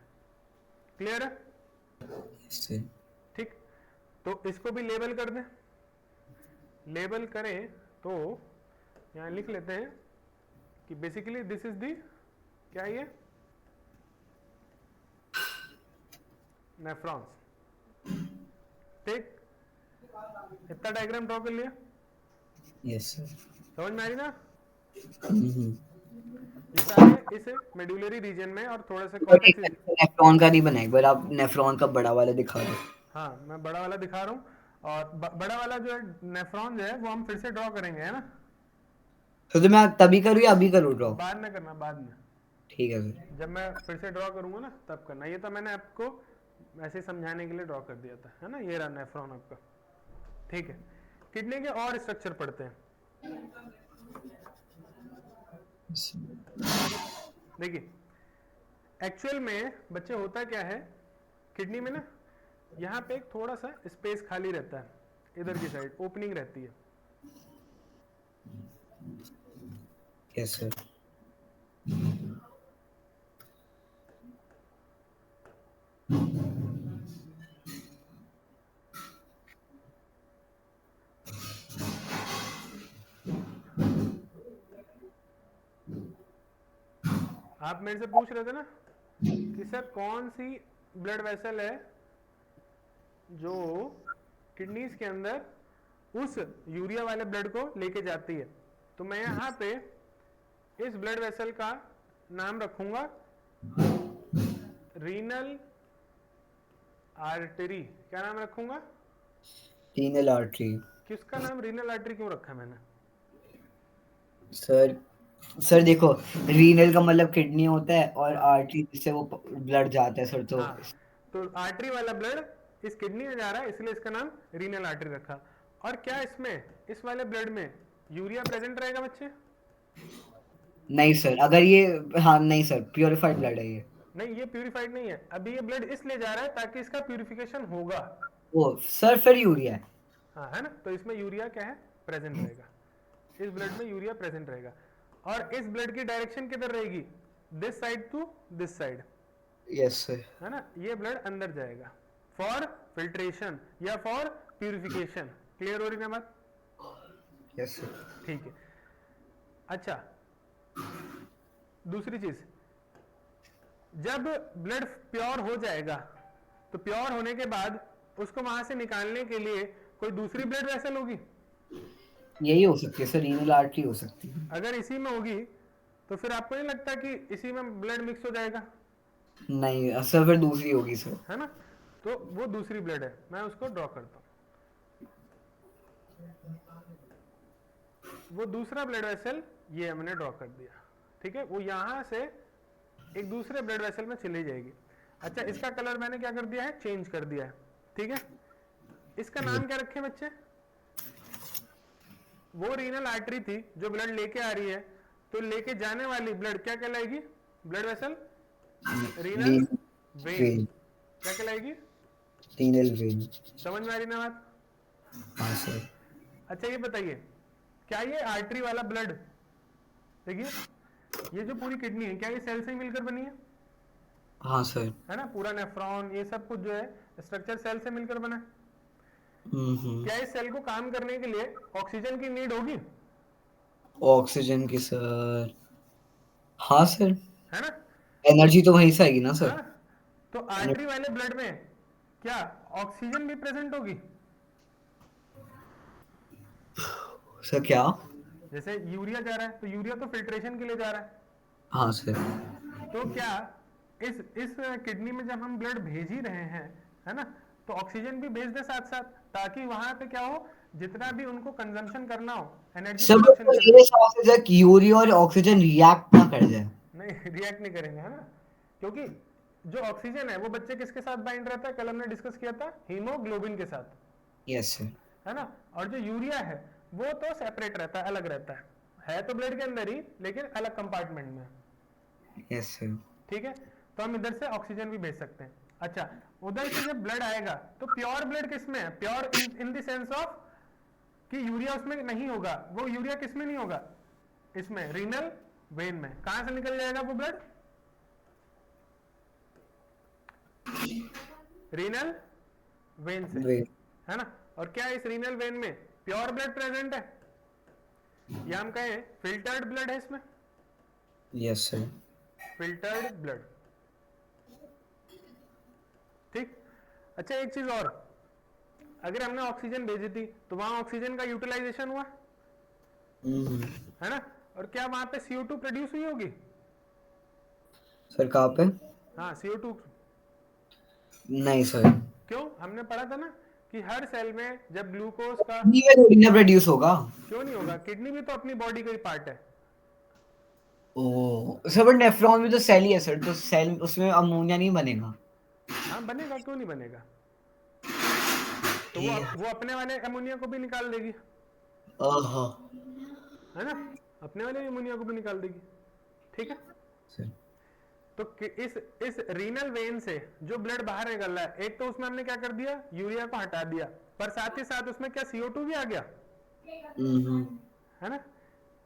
क्लियर है? ठीक। तो इसको भी लेबल कर दें। लेबल करें तो यहाँ लिख लेते हैं कि बेसिकली दिस इज दी, क्या ये? नेफ्रॉन्स। ठीक, इतना डायग्राम ड्रॉ कर लिया? Yes sir. समझ में आ रही ना? ये सारे इस मेडुलरी रीजन में और थोड़ा सा कॉर्टेक्स। नेफ्रॉन का नहीं बनाया, पर आप नेफ्रॉन का बड़ा वाला दिखा दो। हाँ, मैं बड़ा वाला दिखा रहा हूँ और बड़ा वाला जो है नेफ्रॉन जो है वो हम फिर से ड्रॉ करेंगे, है ना? तो मैं तभी करूँ या अभी करूँ ड्रॉ? बाद में करना, बाद में। ठीक है सर। जब मैं फिर से ड्रॉ करूंगा ना तब करना। ये तो मैंने आपको ऐसे समझाने के लिए ड्रॉ कर दिया था, है ना? ये रहा नेफ्रॉन आपका, ठीक है। किडनी के और स्ट्रक्चर पढ़ते हैं। देखिए एक्चुअल में बच्चे होता क्या है किडनी में ना, यहाँ पे एक थोड़ा सा स्पेस खाली रहता है, इधर की साइड ओपनिंग रहती है। Yes sir. आप मेरे से पूछ रहे थे ना कि सर कौन सी ब्लड वेसल है जो किडनीज के अंदर उस यूरिया वाले ब्लड को लेके जाती है। तो मैं यहाँ पे इस ब्लड वेसल का नाम रखूंगा रीनल आर्टरी। क्या नाम रखूंगा? Renal artery. किसका नाम रीनल आर्टरी क्यों रखा मैंने? सर देखो, रीनल का मतलब किडनी होता है और आर्टरी जिससे वो ब्लड जाता है सर। तो हाँ, तो आर्टरी वाला ब्लड इस किडनी में जा रहा है, इसलिए इसका नाम रीनल आर्टरी रखा। और क्या इसमें इस वाले ब्लड में यूरिया प्रेजेंट रहेगा बच्चे? नहीं सर, अगर ये, हाँ नहीं सर, प्योरिफाइड ब्लड है ये। नहीं, ये प्यूरिफाइड नहीं है। अभी ये ब्लड इसलिए जा रहा है ताकि इसका प्यूरिफिकेशन होगा। वो सर फिर यूरिया है। हाँ, है ना? तो इसमें यूरिया क्या है? प्रेजेंट रहेगा। इस ब्लड में यूरिया प्रेजेंट रहेगा। और इस ब्लड की डायरेक्शन किधर रहेगी? This side to this side, yes sir. है ना? ये ब्लड अंदर जाएगा फॉर फिल्ट्रेशन या फॉर प्यूरिफिकेशन। क्लियर हो रही ना बात? Yes sir. ठीक है। अच्छा, दूसरी चीज, जब ब्लड प्योर हो जाएगा तो प्योर होने के बाद उसको वहां से निकालने के लिए कोई दूसरी ब्लड वेसल होगी। यही हो सकती है सर, रीनल आर्टरी हो सकती है। अगर इसी में होगी तो फिर आपको नहीं लगता कि इसी में ब्लड मिक्स हो जाएगा? नहीं सर, फिर दूसरी होगी सर। है ना? तो वो दूसरी ब्लड है, मैं उसको ड्रॉ करता हूं। वो दूसरा ब्लड वेसल ये हमने ड्रॉ कर दिया, ठीक है? वो यहां से एक दूसरे ब्लड वेसल में चली जाएगी। अच्छा, इसका कलर मैंने क्या कर दिया है? चेंज कर दिया है, ठीक है? इसका नाम क्या रखे बच्चे? वो रीनल आर्टरी थी जो ब्लड लेके आ रही है, तो लेके जाने वाली ब्लड क्या कहलाएगी? Blood vessel renal vein. क्या कहलाएगी? Renal vein. समझ में आ रही ना बात? हाँ सर। अच्छा, ये बताइए, क्या ये आर्टरी वाला ब्लड, देखिए ये जो पूरी किडनी है, क्या ये सेल से मिलकर बनी है? हाँ सर। है ना? पूरा नेफ्रॉन ये सब कुछ जो है स्ट्रक्चर सेल से मिलकर बना है। क्या इस सेल को काम करने के लिए ऑक्सीजन की नीड होगी? ऑक्सीजन की सर, हाँ सर, है ना? एनर्जी तो वहीं से आएगी ना सर। हाँ? तो आर्टरी वाले ब्लड में क्या ऑक्सीजन भी प्रेजेंट होगी? सर क्या? जैसे यूरिया जा रहा है तो यूरिया तो फिल्ट्रेशन के लिए जा रहा है, हाँ सर। तो क्या इस किडनी में जब हम ब्लड भेज ही रहे हैं, है ना, तो ऑक्सीजन भी भेज दे साथ साथ, ताकि वहां पे क्या हो, जितना भी उनको कंजम्पशन करना हो एनर्जी सर प्रोडक्शन तो के ये लिए। समझ से कि यूरिया और ऑक्सीजन रिएक्ट ना कर जाए। नहीं, रिएक्ट नहीं करेंगे, है ना? क्योंकि जो ऑक्सीजन है वो बच्चे किसके साथ बाइंड रहता है? कल हमने डिस्कस किया था, हीमोग्लोबिन के साथ, यस सर। है ना? और जो यूरिया है वो तो सेपरेट रहता है, अलग रहता है तो ब्लड के अंदर ही, लेकिन अलग कंपार्टमेंट में। Yes sir. ठीक है, तो हम इधर से ऑक्सीजन भी भेज सकते हैं। अच्छा, उधर से जब ब्लड आएगा तो प्योर ब्लड किस में है? Pure in the sense of कि यूरिया उसमें नहीं होगा। वो यूरिया किस में नहीं होगा? इसमें, रीनल वेन में। कहां से निकल जाएगा वो ब्लड? रीनल वेन से, है ना? और क्या इस रीनल वेन में प्योर ब्लड प्रेजेंट है, या हम कहें फिल्टर्ड ब्लड है इसमें? Yes sir. फिल्टर्ड ब्लड, ठीक। अच्छा, एक चीज और, अगर हमने ऑक्सीजन भेजी थी तो वहां ऑक्सीजन का यूटिलाइजेशन हुआ, है ना? और क्या वहां पे CO2 प्रोड्यूस हुई होगी? सर कहाँ पे? हाँ, CO2। नहीं सर। क्यों? हमने पढ़ा था ना कि हर सेल में जब ग्लूकोज का किडनी में थोड़ी ना प्रोड्यूस होगा। क्यों नहीं होगा, किडनी भी तो अपनी बॉडी का ही पार्ट है। ओ सर, बट नेफ्रॉन भी तो सेल ही है सर, तो सेल उसमें अमोनिया नहीं बनेगा। हाँ बनेगा, क्यों नहीं बनेगा, तो ठीक है। वो अपने वाले अमोनिया को भी निकाल देगी, ओहो है ना, अपने वाले अमोनिया को भी निकाल देगी, ठीक है। सर तो इस रीनल वेन से जो ब्लड बाहर निकल रहा है, एक तो उसमें हमने क्या कर दिया, यूरिया को हटा दिया, पर साथ ही साथ उसमें क्या CO2 भी आ गया, है ना।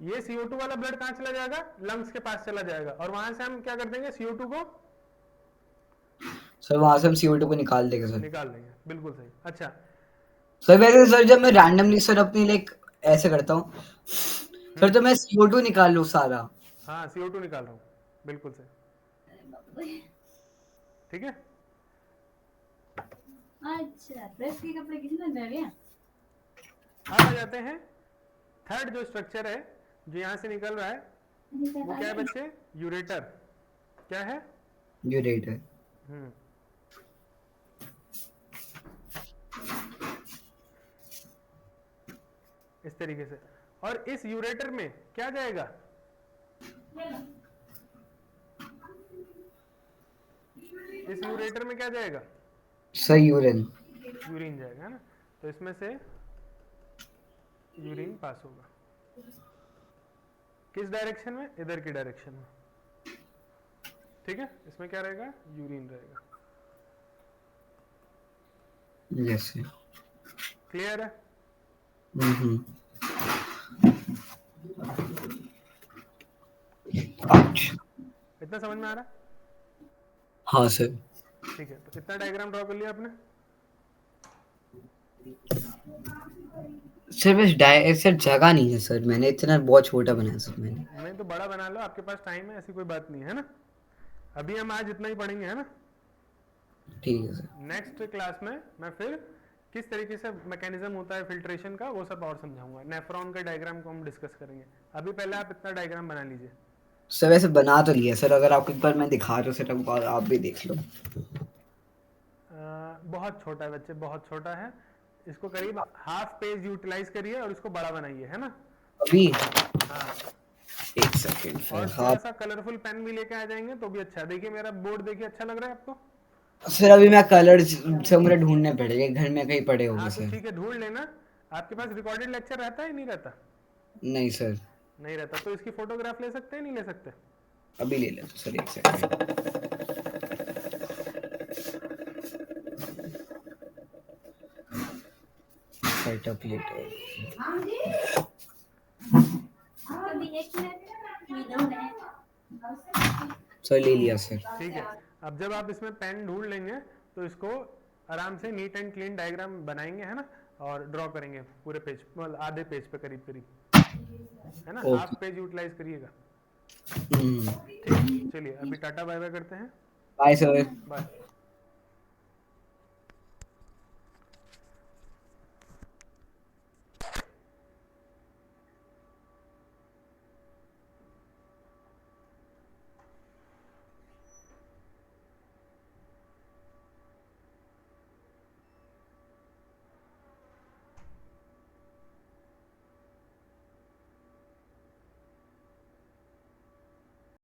ये CO2 वाला ब्लड कहां चला जाएगा, लंग्स के पास चला जाएगा, और वहां से हम क्या कर देंगे, CO2 को सर वहां से हम CO2 को निकाल देंगे सर। निकाल देंगे, बिल्कुल सही। अच्छा सर वैसे सर जब मैं रैंडमली सर अपनी लाइक ऐसे करता हूँ सर, तो मैं CO2 निकाल लूँ सारा। हाँ CO2 निकाल रहा हूँ, बिल्कुल सही, ठीक है। अच्छा, प्रेस के कपड़े किसने धर लिया? अब आ जाते हैं थर्ड जो स्ट्रक्चर है जो यहाँ से निकल रहा है, वो क्या है बच्चे, यूरेटर। क्या है, यूरेटर। इस तरीके से, और इस यूरेटर में क्या जाएगा, इस यूरेटर में क्या जाएगा, सर यूरिन। यूरिन जाएगा, है ना। तो इसमें से यूरिन पास होगा, किस डायरेक्शन में, इधर की डायरेक्शन में, ठीक है। इसमें क्या रहेगा, यूरिन रहेगा, यस सर। क्लियर है। इतना समझ में आ रहा है, हाँ सर। ठीक है। तो इतना डायग्राम ड्रॉ कर लिया आपने, सर बस सर जगह नहीं है सर, मैंने इतना बहुत छोटा बनाया सर मैंने। नहीं तो बड़ा बना लो, आपके पास टाइम है, ऐसी कोई बात नहीं है ना। अभी हम आज इतना ही पढ़ेंगे, है ना। ठीक है सर। नेक्स्ट क्लास में मैं फिर किस तरीके से मैकेनिज्म होता है फिल्ट्रेशन का, वो सब और समझाऊंगा। नेफ्रॉन का डायग्राम को हम डिस्कस करेंगे। अभी पहले आप इतना डायग्राम बना लीजिए। सर वैसे बना तो लिया सर, अगर आप एक बार मैं दिखा दूं सर, आप भी देख लो। बहुत छोटा है बच्चे, बहुत छोटा है। इसको करीब हाफ पेज यूटिलाइज करिए और इसको बड़ा बनाइए, है ना। अभी हाँ, एक सेकंड और सर। थोड़ा सा कलरफुल पेन भी लेके आ जाएंगे तो भी अच्छा है। देखिए मेरा बोर्ड देखिए, अच्छा लग रहा है आपको। सर अभी मैं कलर सब मुझे ढूंढने पड़ेंगे, घर में कहीं पड़े होंगे हाँ तो सर। ठीक है, ढूंढ लेना। आपके पास रिकॉर्डेड लेक्चर रहता है नहीं रहता, नहीं सर। नहीं रहता, तो इसकी फोटोग्राफ ले सकते हैं नहीं ले सकते। अभी ले लेते सर, एक सेकंड। सेटअप लेटर अभी 1 मिनट विदाउट है। सर ले लिया सर। ठीक है, अब जब आप इसमें पेन ढूंढ लेंगे तो इसको आराम से नीट एंड क्लीन डायग्राम बनाएंगे, है ना, और ड्रॉ करेंगे पूरे पेज, मतलब आधे पेज पे करीब करीब, है ना। Okay. हाफ पेज यूटिलाइज करिएगा। ठीक, चलिए अभी टाटा बाय बाय करते हैं। Bye sir. बाय।